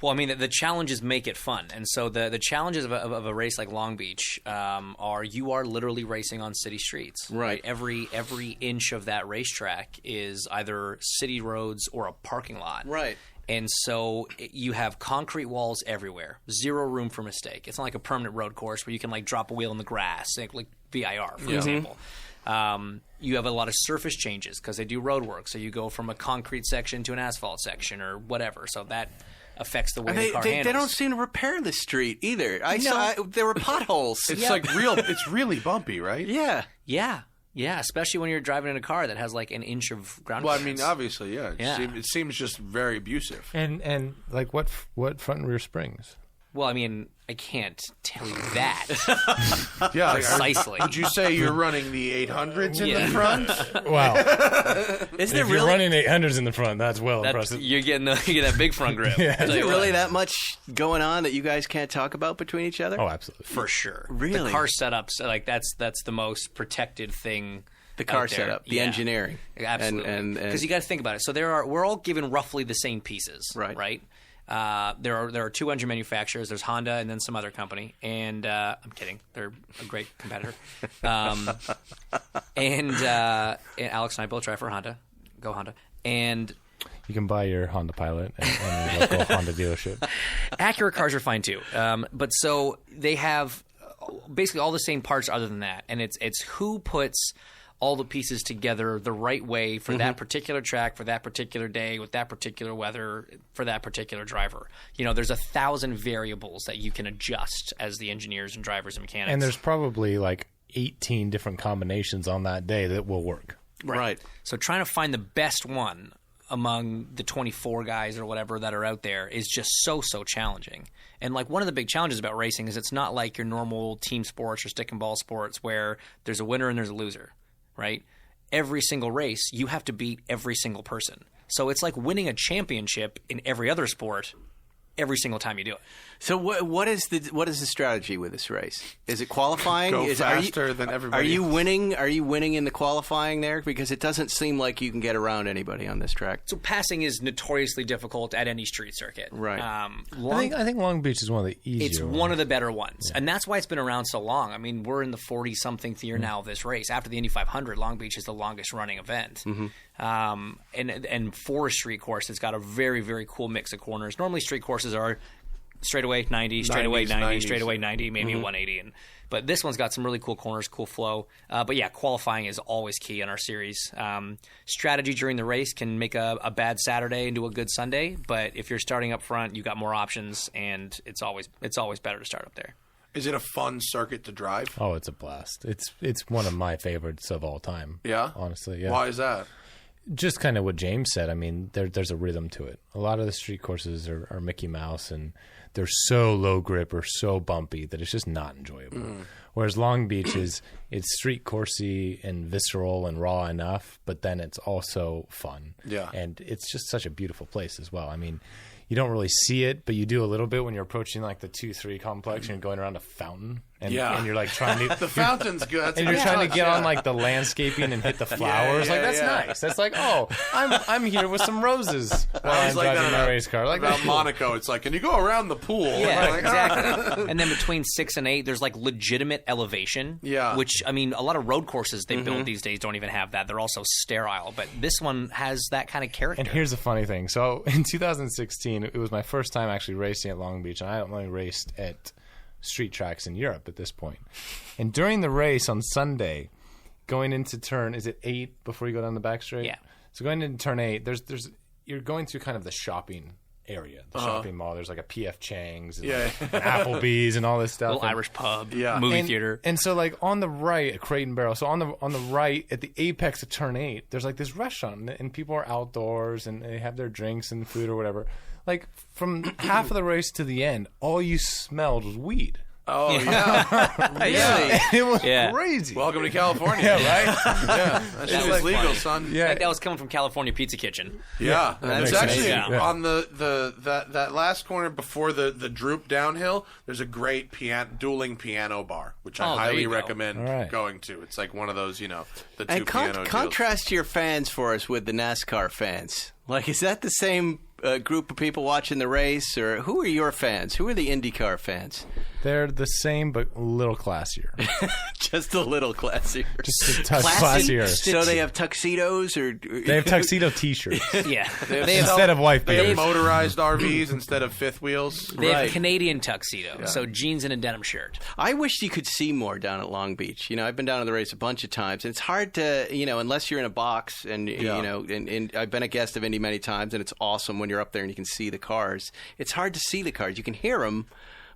Well, I mean, the challenges make it fun. And so the challenges of a race like Long Beach you are literally racing on city streets. Right. Every inch of that racetrack is either city roads or a parking lot. Right. And so you have concrete walls everywhere, zero room for mistake. It's not like a permanent road course where you can, like, drop a wheel in the grass, like VIR, for example. You have a lot of surface changes because they do road work. So you go from a concrete section to an asphalt section or whatever. So that affects the way the car handles. They don't seem to repair the street either. I saw there were potholes. It's like it's really bumpy, right? Yeah. Yeah. Yeah, especially when you're driving in a car that has like an inch of ground Well, I clearance. mean, obviously, yeah. It seems just very abusive. And like what front and rear springs? Well, I mean, I can't tell you that. Yeah, precisely. Would you say you're running the 800s in the front? Wow. Isn't If you're running 800s in the front, that's impressive. You're getting that big front grip. Yeah. Is it really that much going on that you guys can't talk about between each other? Oh, absolutely. For sure. Really? The car setups, like that's the most protected thing. The car out there. setup, the engineering. Absolutely. And because you got to think about it. So we're all given roughly the same pieces. Right. There are two engine manufacturers. There's Honda and then some other company. And I'm kidding. They're a great competitor. And Alex and I both drive for Honda. Go Honda. And You can buy your Honda Pilot at your local Honda dealership. Acura cars are fine too. But so they have basically all the same parts other than that. And it's who puts all the pieces together the right way for that particular track, for that particular day, with that particular weather, for that particular driver. There's 1,000 variables that you can adjust as the engineers and drivers and mechanics. And there's probably like 18 different combinations on that day that will work. Right. So trying to find the best one among the 24 guys or whatever that are out there is just so challenging. And like one of the big challenges about racing is it's not like your normal team sports or stick and ball sports where there's a winner and there's a loser. Right? Every single race, you have to beat every single person. So it's like winning a championship in every other sport every single time you do it. So what is the strategy with this race? Is it qualifying? Go faster than everybody. Are you winning? Are you winning in the qualifying there? Because it doesn't seem like you can get around anybody on this track. So passing is notoriously difficult at any street circuit. Right. I think Long Beach is one of the easier It's one of the better ones. And that's why it's been around so long. I mean, we're in the 40-something year now of this race. After the Indy 500, Long Beach is the longest running event. And for a street course, it's got a very, very cool mix of corners. Normally street courses are straightaway 90, straightaway 90, straightaway 90, maybe 180. But this one's got some really cool corners, cool flow. But yeah, qualifying is always key in our series. Strategy during the race can make a bad Saturday into a good Sunday. But if you're starting up front, you got more options, and it's always better to start up there. Is it a fun circuit to drive? Oh, it's a blast. It's one of my favorites of all time. Yeah? Honestly, yeah. Why is that? Just kind of what James said. I mean, there's a rhythm to it. A lot of the street courses are Mickey Mouse, and they're so low grip or so bumpy that it's just not enjoyable. Whereas Long Beach it's street coursey and visceral and raw enough, but then it's also fun. Yeah. And it's just such a beautiful place as well. I mean, you don't really see it, but you do a little bit when you're approaching like the 2-3 complex and you're going around a fountain. And you're like trying to the fountain's good. That's and you're trying to get on like the landscaping and hit the flowers. That's nice. That's like, oh, I'm here with some roses while I'm driving my race car. Like about Monaco, it's like, can you go around the pool? Yeah, exactly. And then between 6 and 8, there's like legitimate elevation. Yeah. Which, I mean, a lot of road courses they build these days don't even have that. They're also sterile. But this one has that kind of character. And here's the funny thing. So in 2016, it was my first time actually racing at Long Beach, and I only raced at street tracks in Europe at this point. And during the race on Sunday, going into turn, is it 8 before you go down the back straight? Yeah. So going into turn 8, you're going through kind of the shopping area, the shopping mall. There's like a P.F. Chang's and, and Applebee's and all this stuff. Little Irish pub, movie theater. And so like on the right, a Crate and Barrel. So on the right at the apex of turn 8, there's like this restaurant, and people are outdoors and they have their drinks and food or whatever. Like from half of the race to the end, all you smelled was weed. Oh, yeah. Really? It was crazy. Welcome to California. Yeah, right? Yeah. That shit was legal, son. Yeah. That was coming from California Pizza Kitchen. Yeah. It's actually amazing. on that last corner before the droop downhill, there's a great dueling piano bar, which I highly recommend going to. It's like one of those, the two piano deals. Contrast your fans for us with the NASCAR fans. Like, is that the same group of people watching the race, or who are your fans? Who are the IndyCar fans? They're the same, but a little classier. Just a little classier. Just a touch classier. So they have tuxedos, or they have tuxedo T-shirts. Yeah, instead of wife beaters. They have motorized RVs instead of fifth wheels. They have Canadian tuxedo, so jeans and a denim shirt. I wish you could see more down at Long Beach. I've been down to the race a bunch of times, and it's hard to, unless you're in a box, and and I've been a guest of Indy many times, and it's awesome when you're up there and you can see the cars. It's hard to see the cars. You can hear them,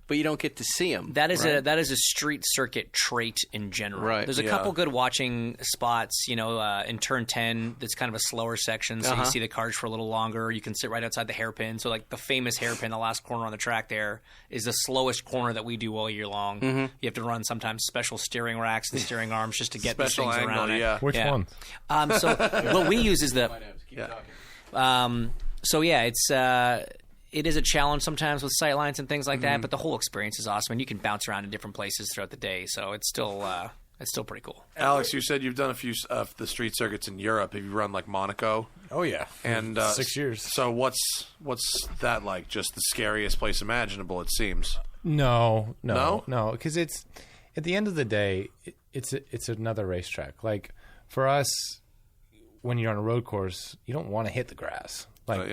but you don't get to see them. That is a street circuit trait in general. Right. There's a couple good watching spots, in turn 10, that's kind of a slower section, so you see the cars for a little longer. You can sit right outside the hairpin. So like the famous hairpin, the last corner on the track there, is the slowest corner that we do all year long. Mm-hmm. You have to run sometimes special steering racks and steering arms just to get these Special things angle, around yeah. it. Which one? So what we use is the... it is a challenge sometimes with sight lines and things like that, but the whole experience is awesome, and you can bounce around in different places throughout the day, so it's still pretty cool. Alex, you said you've done a few of the street circuits in Europe. Have you run like Monaco? Oh yeah, and 6 years. So what's that like? Just the scariest place imaginable, it seems. No, because it's at the end of the day, it's another racetrack. Like for us, when you're on a road course, you don't want to hit the grass. Like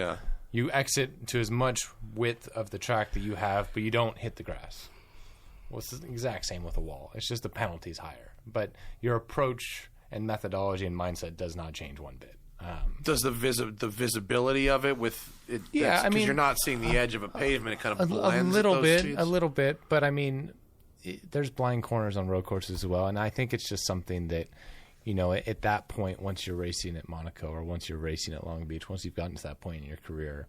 you exit to as much width of the track that you have, but you don't hit the grass. Well, it's the exact same with a wall. It's just the penalty's higher, but your approach and methodology and mindset does not change one bit. Does the visibility of it with it? Yeah, I mean, you're not seeing the edge of a pavement. It kind of blends a little those bit. But I mean, there's blind corners on road courses as well, and I think it's just something that, at that point, once you're racing at Monaco or once you're racing at Long Beach, once you've gotten to that point in your career,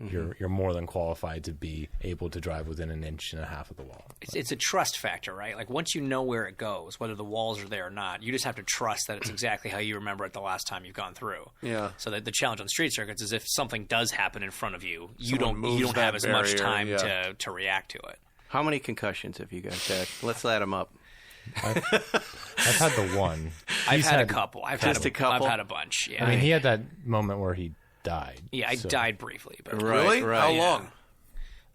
you're more than qualified to be able to drive within an inch and a half of the wall. It's a trust factor, right? Like once you know where it goes, whether the walls are there or not, you just have to trust that it's exactly how you remember it the last time you've gone through. Yeah. So the challenge on street circuits is if something does happen in front of you, you Someone don't have as much time barrier, to react to it. How many concussions have you guys had? Let's add them up. I've had the one. I've had a couple. I've had a bunch. Yeah. I mean, he had that moment where he died. Yeah, I died briefly. But really? Right. How long?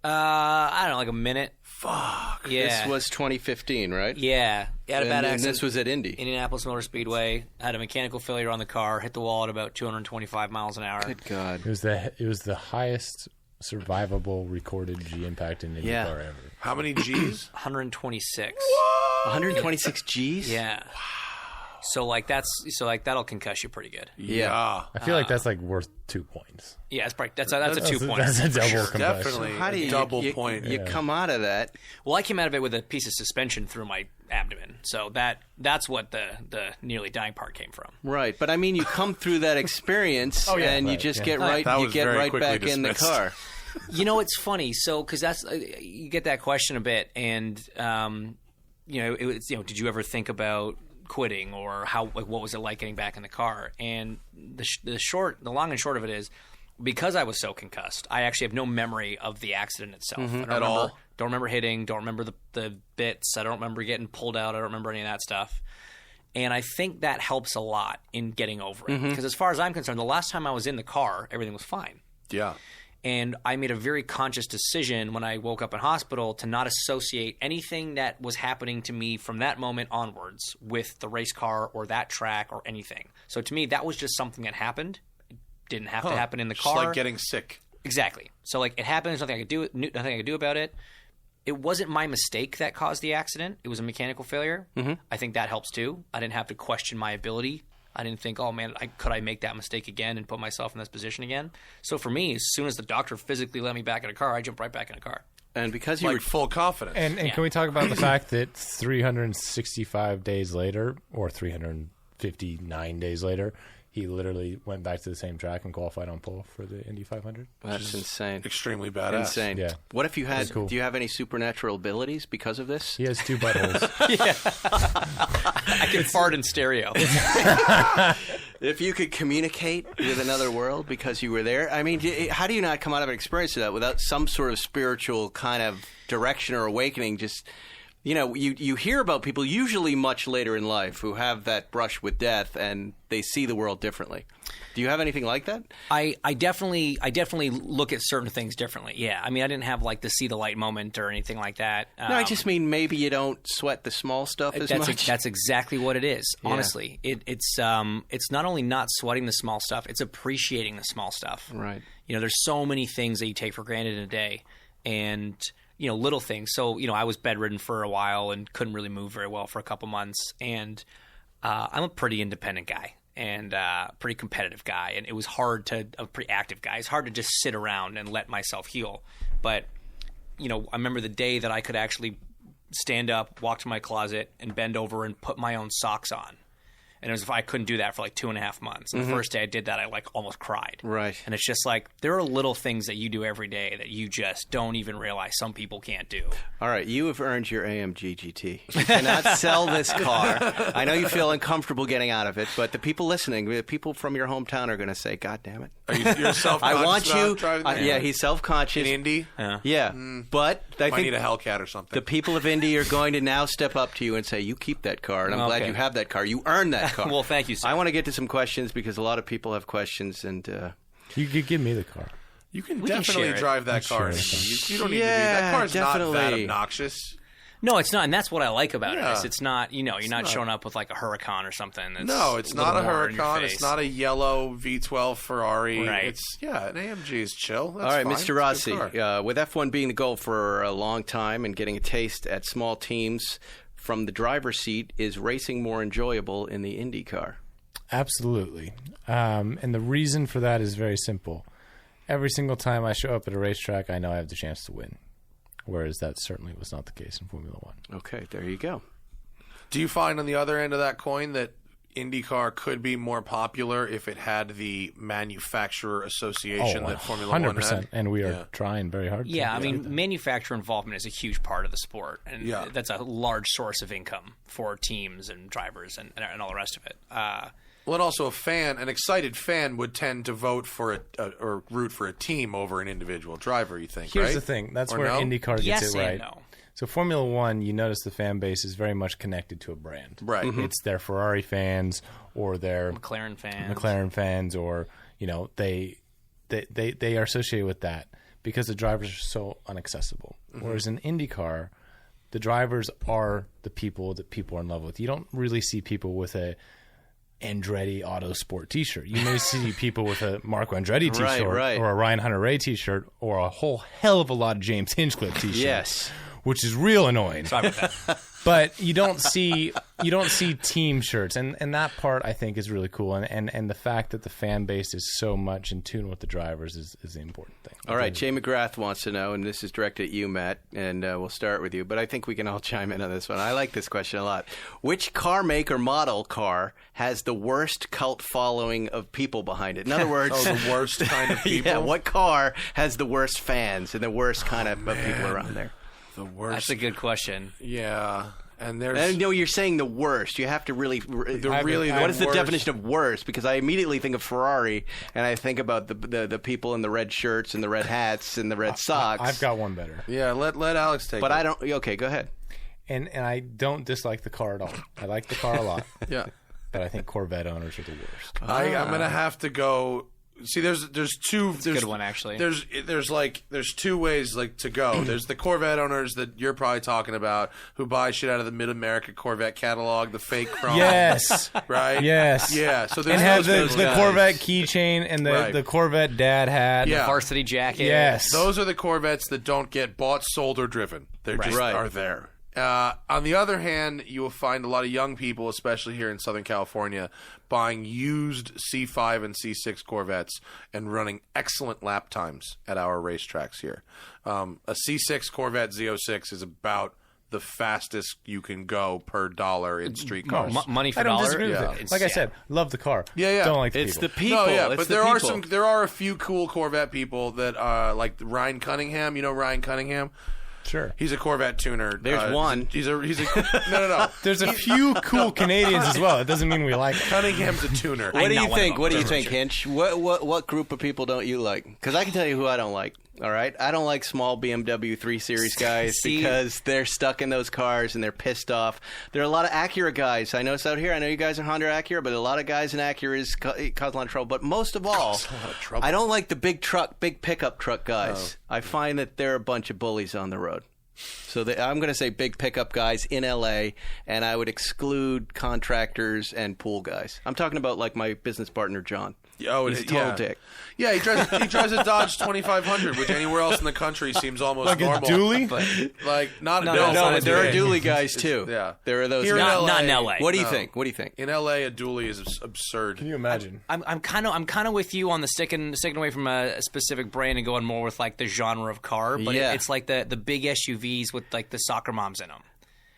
I don't know, like a minute. Fuck. Yeah. This was 2015, right? Yeah. Had a bad accident. And this was at Indy. Indianapolis Motor Speedway. Had a mechanical failure on the car. Hit the wall at about 225 miles an hour. Good God. It was the highest survivable recorded G impact in IndyCar ever. How many Gs? 126. 126 Gs? Yeah. Wow. So that'll concuss you pretty good. Yeah. I feel like that's like worth 2 points. Yeah, it's probably that's a 2 points. That's a double concussion. Definitely. How do you double point? You come out of that. Well, I came out of it with a piece of suspension through my abdomen, so that's what the nearly dying part came from. Right, but I mean, you come through that experience and you just get right back in the car. It's funny. So because that's you get that question a bit, and did you ever think about quitting or what was it like getting back in the car? And the long and short of it is, because I was so concussed, I actually have no memory of the accident itself. Don't remember hitting. Don't remember the bits. I don't remember getting pulled out. I don't remember any of that stuff. And I think that helps a lot in getting over it. Because as far as I'm concerned, the last time I was in the car, everything was fine. Yeah. And I made a very conscious decision when I woke up in hospital to not associate anything that was happening to me from that moment onwards with the race car or that track or anything. So to me, that was just something that happened. It didn't have to happen in the car. Just like getting sick. Exactly. So it happened. There's nothing I could do about it. It wasn't my mistake that caused the accident. It was a mechanical failure. I think that helps too. I didn't have to question my ability. I didn't think, oh man, could I make that mistake again and put myself in this position again? So for me, as soon as the doctor physically let me back in a car, I jumped right back in a car. And because you were full confidence. And can we talk about the fact that 365 days later, or 359 days later, he literally went back to the same track and qualified on pole for the Indy 500? That's insane. Extremely badass. Insane. Yeah. What if you had? Cool. Do you have any supernatural abilities because of this? He has 2 buttholes. I can fart in stereo. If you could communicate with another world because you were there, I mean, how do you not come out of an experience of that without some sort of spiritual kind of direction or awakening? Just, you hear about people usually much later in life who have that brush with death and they see the world differently. Do you have anything like that? I definitely look at certain things differently. Yeah, I mean, I didn't have like the see the light moment or anything like that. No, I just mean maybe you don't sweat the small stuff as much. That's exactly what it is. Yeah. Honestly, it's not only not sweating the small stuff; it's appreciating the small stuff. Right. There's so many things that you take for granted in a day, and little things. So I was bedridden for a while and couldn't really move very well for a couple months, and I'm a pretty independent guy. And pretty competitive guy, and it was a pretty active guy. It's hard to just sit around and let myself heal. But I remember the day that I could actually stand up, walk to my closet, and bend over and put my own socks on. And it was if I couldn't do that for like 2.5 months. And the first day I did that, I like almost cried. Right. And it's just like there are little things that you do every day that you just don't even realize some people can't do. All right, you have earned your AMG GT. You cannot sell this car. I know you feel uncomfortable getting out of it, but the people listening, the people from your hometown are going to say, "God damn it!" You're self-conscious I want you. about driving the Yeah, he's self-conscious. in Indy. Yeah, but I Might think need a Hellcat or something. the people of Indy are going to now step up to you and say, "You keep that car," and I'm glad Okay. you have that car. You earned that car. Well, thank you, sir. I want to get to some questions because a lot of people have questions, and You could give me the car. You can We can definitely share it. drive that car. You don't need to be. That car's not that definitely. obnoxious. No, it's not, and that's what I like about Yeah. it. It's not, you're not showing up with like a Huracan or something. That's No, it's not a little more in your Huracan. face. It's not a yellow V12 Ferrari. Right. It's an AMG is chill. That's all right, fine. It's a Mr. good Rossi, car. with F1 being the goal for a long time and getting a taste at small teams from the driver's seat, is racing more enjoyable in the IndyCar? Absolutely. And the reason for that is very simple. Every single time I show up at a racetrack, I know I have the chance to win, whereas that certainly was not the case in Formula One. Okay, there you go. Do you find on the other end of that coin that IndyCar could be more popular if it had the manufacturer association that Formula 1 had? And we are trying very hard to Yeah, I do mean, that. manufacturer involvement is a huge part of the sport, and Yeah. that's a large source of income for teams and drivers and all the rest of it. Well, and also an excited fan would tend to vote for or root for a team over an individual driver, you think, Here's right? the thing. That's Or where no? IndyCar gets Yes it and right. no. So Formula One, you notice the fan base is very much connected to a brand. Right. Mhm. It's their Ferrari fans or their McLaren fans. or, they are associated with that because the drivers are so inaccessible. Whereas in IndyCar, the drivers are the people that people are in love with. You don't really see people with a Andretti Autosport T-shirt. You may see people with a Marco Andretti T-shirt right. or a Ryan Hunter-Reay T-shirt or a whole hell of a lot of James Hinchcliffe T-shirts. Yes. Which is real annoying. Sorry about that. But you don't see team shirts, and that part I think is really cool, and the fact that the fan base is so much in tune with the drivers is the important thing. All right, Jay McGrath wants to know, and this is directed at you, Matt, and we'll start with you, but I think we can all chime in on this one. I like this question a lot. Which car make or model car has the worst cult following of people behind it? In other words... the worst kind of people? Yeah, what car has the worst fans and the worst kind of people around there? The worst. That's a good question. Yeah. And there's... And no, you're saying the worst. You have to really... What is the worst. definition of worst? Because I immediately think of Ferrari, and I think about the people in the red shirts and the red hats and the red socks. I've got one better. Yeah, let Alex take it. But I don't... Okay, go ahead. And I don't dislike the car at all. I like the car a lot. Yeah. But I think Corvette owners are the worst. I'm going to have to go... See, there's two. It's a good one, actually. There's two ways to go. There's the Corvette owners that you're probably talking about who buy shit out of the Mid America Corvette catalog, the fake chrome. Yes. Right. Yes. Yeah. So there's And have those the guys. Corvette keychain and the Corvette dad hat. Yeah. Varsity jacket. Yes. Those are the Corvettes that don't get bought, sold, or driven. They just are there. On the other hand, you will find a lot of young people, especially here in Southern California, buying used C5 and C6 Corvettes and running excellent lap times at our racetracks here. A C6 Corvette Z06 is about the fastest you can go per dollar in street cars. Money for I don't dollar. disagree with it. Like I said, love the car. Yeah. Don't like the It's people. the people. No, yeah, It's but the people. there are a few cool Corvette people that like Ryan Cunningham. You know Ryan Cunningham? Sure. He's a Corvette tuner. There's one. He's a no. There's a few cool Canadians as well. It doesn't mean we like them. Cunningham's a tuner. What do you not one of think? them. What do you Sure. think, Hinch? What group of people don't you like? Because I can tell you who I don't like. All right, I don't like small BMW 3 Series guys because they're stuck in those cars and they're pissed off. There are a lot of Acura guys. I notice out here. I know you guys are Honda Acura, but a lot of guys in Acuras cause a lot of trouble. But most of all, I don't like the big pickup truck guys. I find that they're a bunch of bullies on the road. So I'm going to say big pickup guys in L.A., and I would exclude contractors and pool guys. I'm talking about like my business partner, John. Oh, he's a total dick. Yeah, he drives a Dodge 2500, which anywhere else in the country seems almost like normal. a dually? Like not no, there are dually guys too. Yeah, there are those. Here not in LA. What do you think? What do you think? In LA, a dually is absurd. Can you imagine? I'm kind of with you on the sticking away from a specific brand and going more with like the genre of car. But it's like the big SUVs with like the soccer moms in them.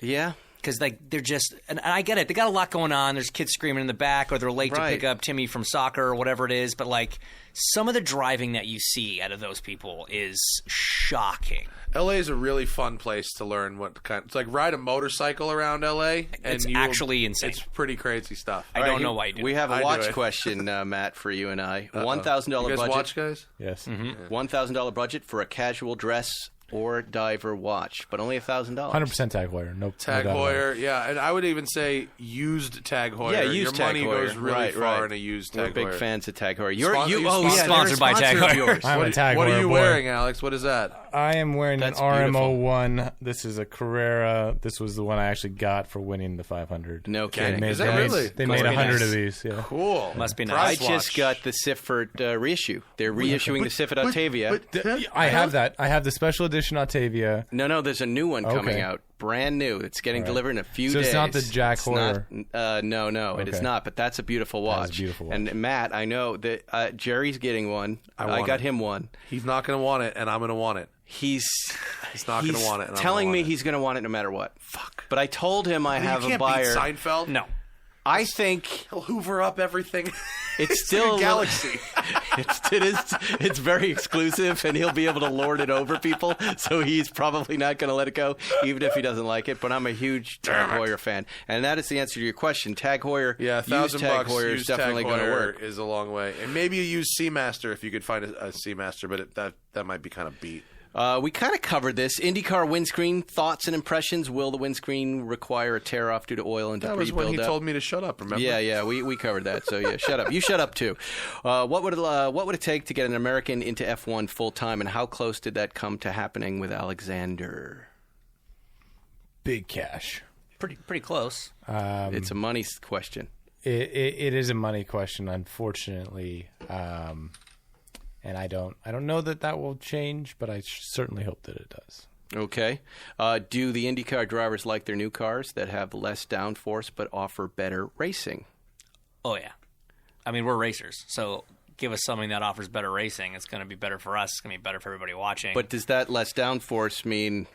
Yeah. Because like they're just, and I get it. They got a lot going on. There's kids screaming in the back, or they're late to pick up Timmy from soccer, or whatever it is. But like some of the driving that you see out of those people is shocking. LA is a really fun place to learn what kind. It's like ride a motorcycle around LA, and it's actually insane. It's pretty crazy stuff. I don't know why you do. We have a watch question, Matt, for you and I. $1,000 you guys budget. Watch guys? Yes. Mm-hmm. $1,000 budget for a casual dress or diver watch, but only $1,000. 100% Tag Heuer. Nope. Tag Heuer, yeah, and I would even say used Tag Heuer. Yeah, used Your Tag money Heuer. goes really far in a used Tag Heuer. We're big fans of Tag Heuer. Sponsored by Tag Heuer. I'm a Tag Heuer. What are you boy. wearing, Alex? What is that? I am wearing That's an RMO1. This is a Carrera. This was the one I actually got for winning the 500. No kidding. Is that really? They made 100 of these. Yeah. Cool. Must be Price nice. I just got the Siffert reissue. They're reissuing the Siffert Octavia. I have that. I have the special edition Octavia. No, there's a new one coming out. Brand new. It's getting delivered in a few days. So it's not the Jack Heuer? No, it is not. But that's a beautiful watch. That is a beautiful watch. And Matt, I know that Jerry's getting one. I got him one. He's not going to want it, and I'm going to want it. He's not going to want it. And telling me it. he's going to want it no matter what. Fuck. But I told him I have you can't a buyer. Beat Seinfeld? No. I think he'll hoover up everything. It's still a galaxy. It's very exclusive, and he'll be able to lord it over people. So he's probably not going to let it go, even if he doesn't like it. But I'm a huge Tag Heuer fan, and that is the answer to your question. Tag Heuer, yeah, $1,000 Tag Heuer is definitely going to work. Is a long way, and maybe a used Seamaster if you could find a Seamaster, but that might be kind of beat. We kind of covered this. IndyCar windscreen, thoughts and impressions. Will the windscreen require a tear-off due to oil and debris buildup? That was when he told me to shut up, remember? Yeah, we covered that. So, yeah, shut up. You shut up, too. What would it take to get an American into F1 full-time, and how close did that come to happening with Alexander? Big cash. Pretty close. It's a money question. It is a money question, unfortunately. And I don't know that will change, but I certainly hope that it does. Okay. Do the IndyCar drivers like their new cars that have less downforce but offer better racing? Oh, yeah. I mean, we're racers, so give us something that offers better racing. It's going to be better for us. It's going to be better for everybody watching. But does that less downforce mean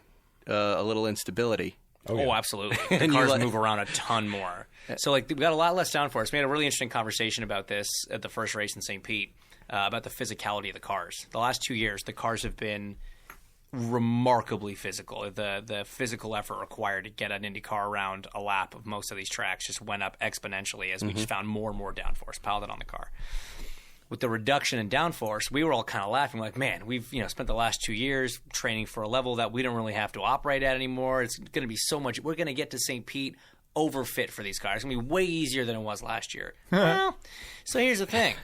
a little instability? Oh, absolutely. The cars move around a ton more. So, like, we got a lot less downforce. We had a really interesting conversation about this at the first race in St. Pete. About the physicality of the cars. The last 2 years, the cars have been remarkably physical. The physical effort required to get an IndyCar around a lap of most of these tracks just went up exponentially as we just found more and more downforce piled on the car. With the reduction in downforce, we were all kind of laughing like, man, we've spent the last 2 years training for a level that we don't really have to operate at anymore. It's going to be so much. We're going to get to St. Pete overfit for these cars. It's going to be way easier than it was last year. Well, so here's the thing.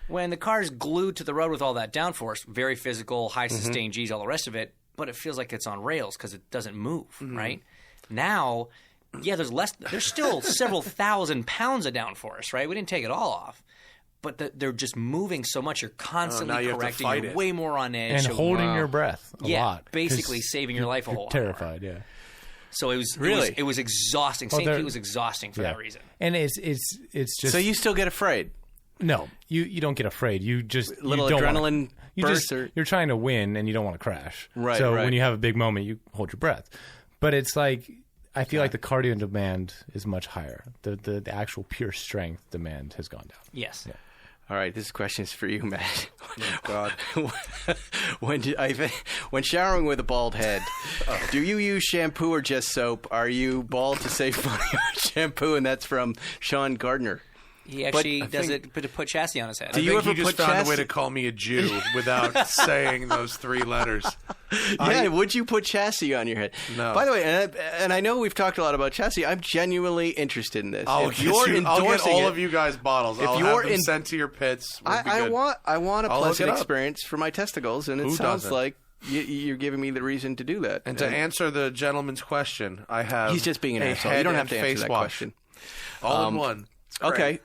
When the car's glued to the road with all that downforce, very physical, high sustained G's, all the rest of it, but it feels like it's on rails because it doesn't move, right? Now, yeah, there's still several thousand pounds of downforce, right? We didn't take it all off. But they're just moving so much, you're constantly correcting, you're way more on edge. And holding your breath a lot. Basically saving your life a whole lot. Terrified, yeah. So it was exhausting. St. Pete was exhausting for that reason. And it's just... So you still get afraid? No, you don't get afraid. You just little you don't adrenaline burst. You're trying to win, and you don't want to crash. Right. So when you have a big moment, you hold your breath. But it's like I feel like the cardio demand is much higher. The actual pure strength demand has gone down. Yes. Yeah. All right, this question is for you, Matt. Oh, God. When showering with a bald head, do you use shampoo or just soap? Are you bald to save money on shampoo? And that's from Sean Gardner. He actually does it to put chassis on his head. Do you ever just found a way to call me a Jew without saying those three letters? Yeah, would you put chassis on your head? No. By the way, and I know we've talked a lot about chassis. I'm genuinely interested in this. I'll get all of you guys bottles. I'll have them sent to your pits. I want a pleasant experience for my testicles, and it sounds like you're giving me the reason to do that. And to answer the gentleman's question, I have he's just being an asshole. You don't have to answer that question. All in one. Okay.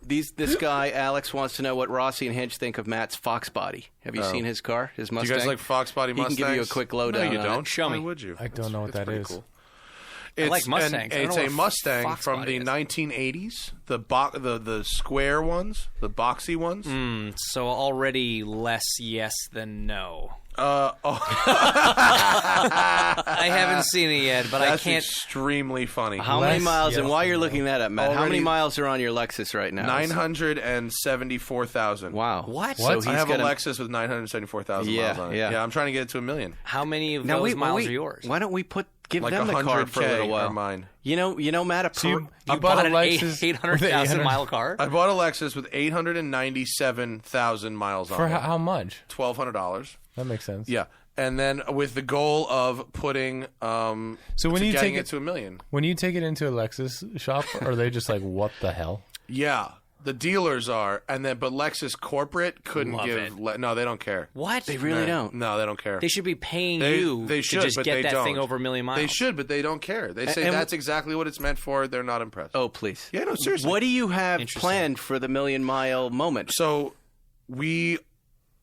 This guy, Alex, wants to know what Rossi and Hinch think of Matt's Fox body. Have you seen his car, his Mustang? Do you guys like Fox body Mustangs? He can give you a quick lowdown. No, you don't. Show me. Why would you? I don't know what that is. Cool. I like Mustangs. It's a Mustang from the 1980s, the square ones, the boxy ones. So already less yes than no. I haven't seen it yet, but I can't. That's extremely funny. How many miles? And while you're looking that up, Matt, how many miles are on your Lexus right now? 974,000. Wow. What? So I have a Lexus with 974,000 miles on it. Yeah, I'm trying to get it to 1 million. How many of those miles are yours? Why don't we give like them the car for a little while? Mine. You know, Matt. You bought an 800,000 mile car? I bought a Lexus with 897,000 miles on it. For how much? $1,200. That makes sense. Yeah. And then with the goal of putting so when you getting take it to 1 million. When you take it into a Lexus shop, are they just like, what the hell? Yeah. The dealers are, but Lexus corporate couldn't no, they don't care. What? They really don't. No, they don't care. They should be paying you they should, to just but get they that don't. thing over 1 million miles. They should, but they don't care. They say that's exactly what it's meant for. They're not impressed. Oh, please. Yeah, no, seriously. What do you have planned for the 1 million mile moment? So we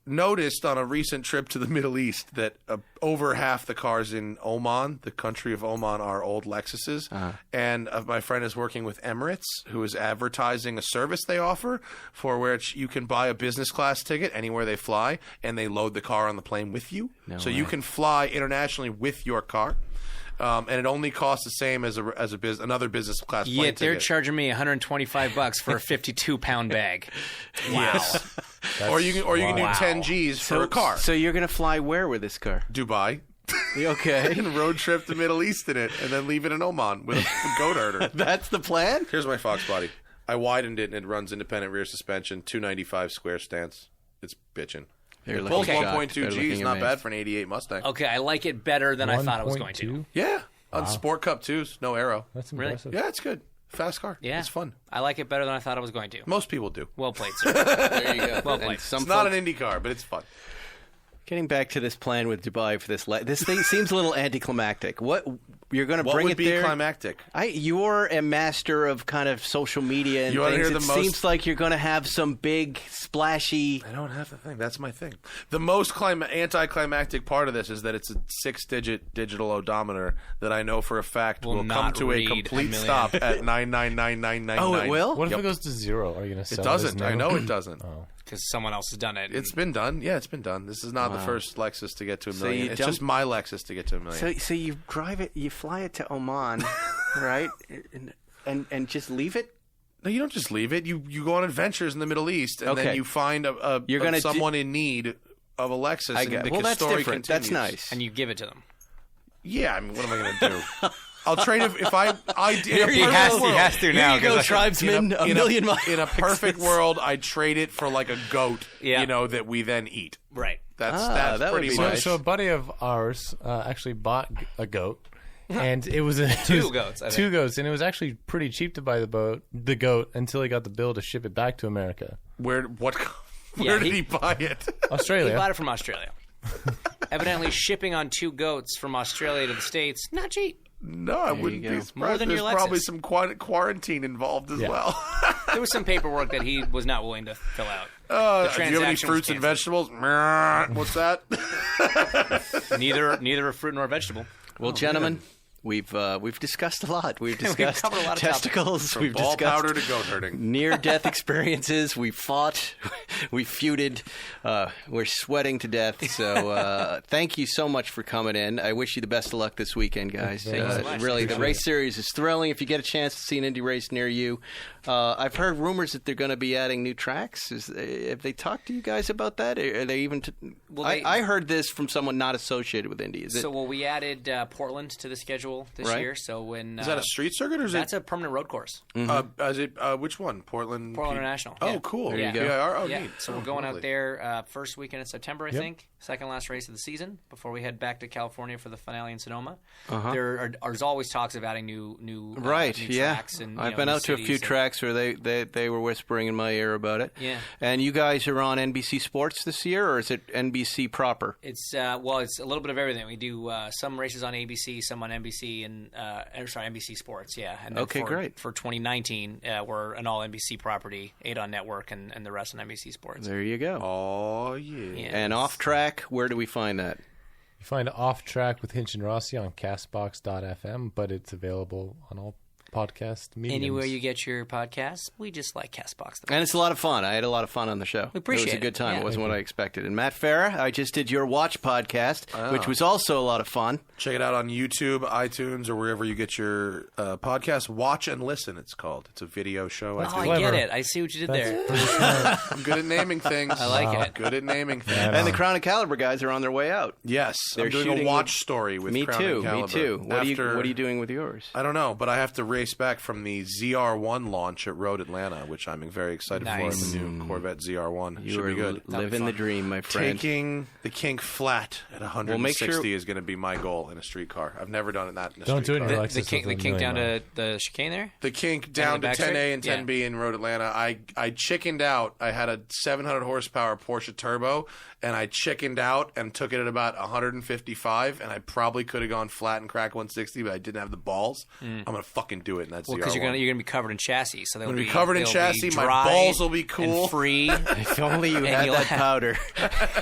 noticed on a recent trip to the Middle East that over half the cars in Oman, the country of Oman, are old Lexuses. And my friend is working with Emirates, who is advertising a service they offer for which you can buy a business class ticket anywhere they fly, and they load the car on the plane with you. You can fly internationally with your car. And it only costs the same as another business class plane Yet they're ticket. charging me $125 for a 52-pound bag. Wow. Yes. Or you can do 10 G's for a car. So you're going to fly where with this car? Dubai. Okay. And road trip to Middle East in it, and then leave it in Oman with a goat herder. That's the plan? Here's my Fox body. I widened it, and it runs independent rear suspension, 295 square stance. It's bitching. Both 1.2 G's, not bad for an 88 Mustang. Okay, I like it better than I thought it was going to. Yeah. On Sport Cup 2s, no aero. That's impressive. Yeah, it's good. Fast car. Yeah. It's fun. I like it better than I thought it was going to. Most people do. Well played, sir. There you go. Well played. It's not an Indy car, but it's fun. Getting back to this plan with Dubai for this thing seems a little anticlimactic. What you're going to bring it there? What would be climactic? You're a master of kind of social media and things. It seems like you're going to have some big, splashy. I don't have the thing. That's my thing. The most anticlimactic part of this is that it's a 6-digit digital odometer that I know for a fact will come to a complete stop at 99999. Oh, it will? What if it goes to 0? Are you going to sell it? Doesn't. I know it doesn't. Because someone else has done it. It's been done. Yeah, it's been done. This is not the first Lexus to get to 1 million. It's just my Lexus to get to 1 million. So you drive it, you fly it to Oman, right? And just leave it? No, you don't just leave it. You go on adventures in the Middle East, and then you find someone in need of a Lexus. That's different. Continues. That's nice. And you give it to them. Yeah, I mean, what am I going to do? I'll trade it if I he has to now. Here you go, tribesman. A million miles. In a perfect world, I'd trade it for like a goat, that we then eat. Right. That's pretty much. So a buddy of ours actually bought a goat. And it was two goats, and it was actually pretty cheap to buy the goat until he got the bill to ship it back to America. Where did he buy it? Australia. He bought it from Australia. Evidently, shipping on 2 goats from Australia to the States, not cheap. No, I wouldn't be surprised. More than There's your Lexus. probably some quarantine involved as well. There was some paperwork that he was not willing to fill out. Do you have any fruits and vegetables? What's that? Neither a fruit nor a vegetable. Well, gentlemen, we've discussed a lot. We've discussed covered a lot of testicles. From we've ball discussed powder to goat herding. Near-death experiences. We fought. We feuded. We're sweating to death. So thank you so much for coming in. I wish you the best of luck this weekend, guys. Really, the race series is thrilling. If you get a chance to see an Indy race near you, I've heard rumors that they're going to be adding new tracks. Have they talked to you guys about that? Are they even? I heard this from someone not associated with Indy. We added Portland to the schedule this year. So when is that a street circuit or is that's a permanent road course? Is it which one? Portland International. Oh, cool. There you go. PIR? Oh, yeah. neat. right. So we're going out there first weekend in September, I think. Second last race of the season before we head back to California for the finale in Sonoma. There's always talks of adding new tracks. And, I've been out to a few tracks where they were whispering in my ear about it. Yeah. And you guys are on NBC Sports this year, or is it NBC proper? It's it's a little bit of everything. We do some races on ABC, some on NBC, and NBC Sports. Yeah. And then great. For 2019, we're an all NBC property, 8 on network, and the rest on NBC Sports. There you go. Oh yeah. And Off Track, where do we find that? You find Off Track with Hinch and Rossi on Castbox.fm, but it's available on all podcast mediums. Anywhere you get your podcasts, we just like Castbox. And it's a lot of fun. I had a lot of fun on the show. We appreciate it. It was a good time. It wasn't what I expected. And Matt Farah, I just did your Watch podcast, which was also a lot of fun. Check it out on YouTube, iTunes, or wherever you get your podcast. Watch and Listen, it's called. It's a video show. I get it. I see what you did there. I'm good at naming things. I like it. Good at naming things. And the Crown and Caliber guys are on their way out. Yes. I'm doing a watch story with Crown and Caliber. Me too. What are you doing with yours? I don't know, but I have to race back from the ZR1 launch at Road Atlanta, which I'm very excited for. The new Corvette ZR1 should be good. Living the dream, my friend. Taking the kink flat at 160 is going to be my goal in a street car. I've never done that in a street car. Don't do it. The kink down to the chicane there. The kink down to 10A and 10B in Road Atlanta. I chickened out. I had a 700 horsepower Porsche Turbo, and I chickened out and took it at about 155, and I probably could have gone flat and crack 160, but I didn't have the balls. I'm going to fucking do it, and that's because you're gonna be covered in chassis, so they'll be covered in chassis. My balls will be cool, and free. If only you had that powder,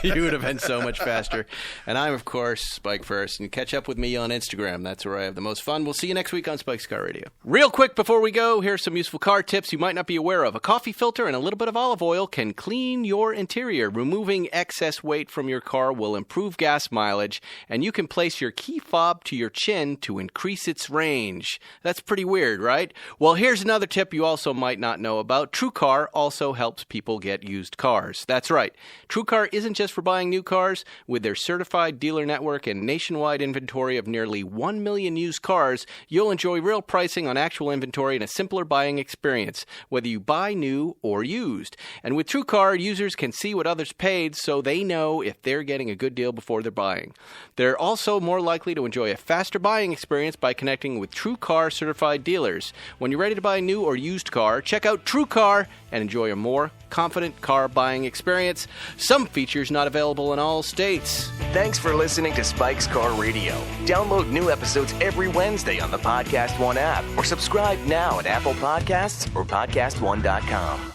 you would have been so much faster. And I'm, of course, Spike First, and catch up with me on Instagram. That's where I have the most fun. We'll see you next week on Spike's Car Radio. Real quick before we go, here's some useful car tips you might not be aware of. A coffee filter and a little bit of olive oil can clean your interior. Removing excess weight from your car will improve gas mileage, and you can place your key fob to your chin to increase its range. That's pretty weird, right? Well, here's another tip you also might not know about. TrueCar also helps people get used cars. That's right. TrueCar isn't just for buying new cars. With their certified dealer network and nationwide inventory of nearly 1 million used cars, you'll enjoy real pricing on actual inventory and a simpler buying experience, whether you buy new or used. And with TrueCar, users can see what others paid so they know if they're getting a good deal before they're buying. They're also more likely to enjoy a faster buying experience by connecting with TrueCar certified dealers. When you're ready to buy a new or used car, check out TrueCar and enjoy a more confident car buying experience. Some features not available in all states. Thanks for listening to Spike's Car Radio. Download new episodes every Wednesday on the Podcast One app or subscribe now at Apple Podcasts or PodcastOne.com.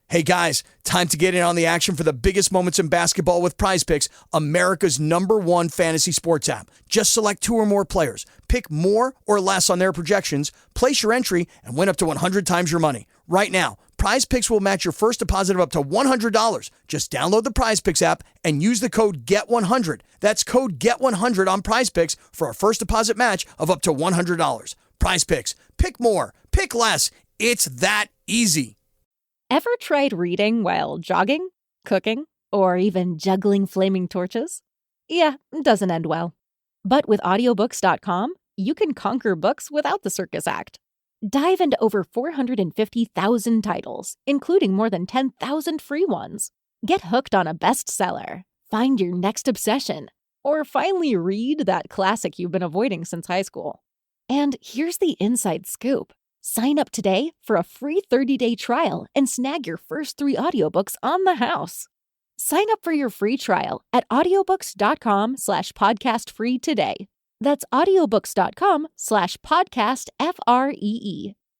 Hey guys, time to get in on the action for the biggest moments in basketball with PrizePicks, America's #1 fantasy sports app. Just select 2 or more players. Pick more or less on their projections, place your entry, and win up to 100 times your money. Right now, PrizePicks will match your first deposit of up to $100. Just download the PrizePicks app and use the code GET100. That's code GET100 on PrizePicks for a first deposit match of up to $100. PrizePicks. Pick more. Pick less. It's that easy. Ever tried reading while jogging, cooking, or even juggling flaming torches? Yeah, it doesn't end well. But with audiobooks.com, you can conquer books without the circus act. Dive into over 450,000 titles, including more than 10,000 free ones. Get hooked on a bestseller, find your next obsession, or finally read that classic you've been avoiding since high school. And here's the inside scoop. Sign up today for a free 30-day trial and snag your first 3 audiobooks on the house. Sign up for your free trial at audiobooks.com/podcastfree today. That's audiobooks.com/podcastfree.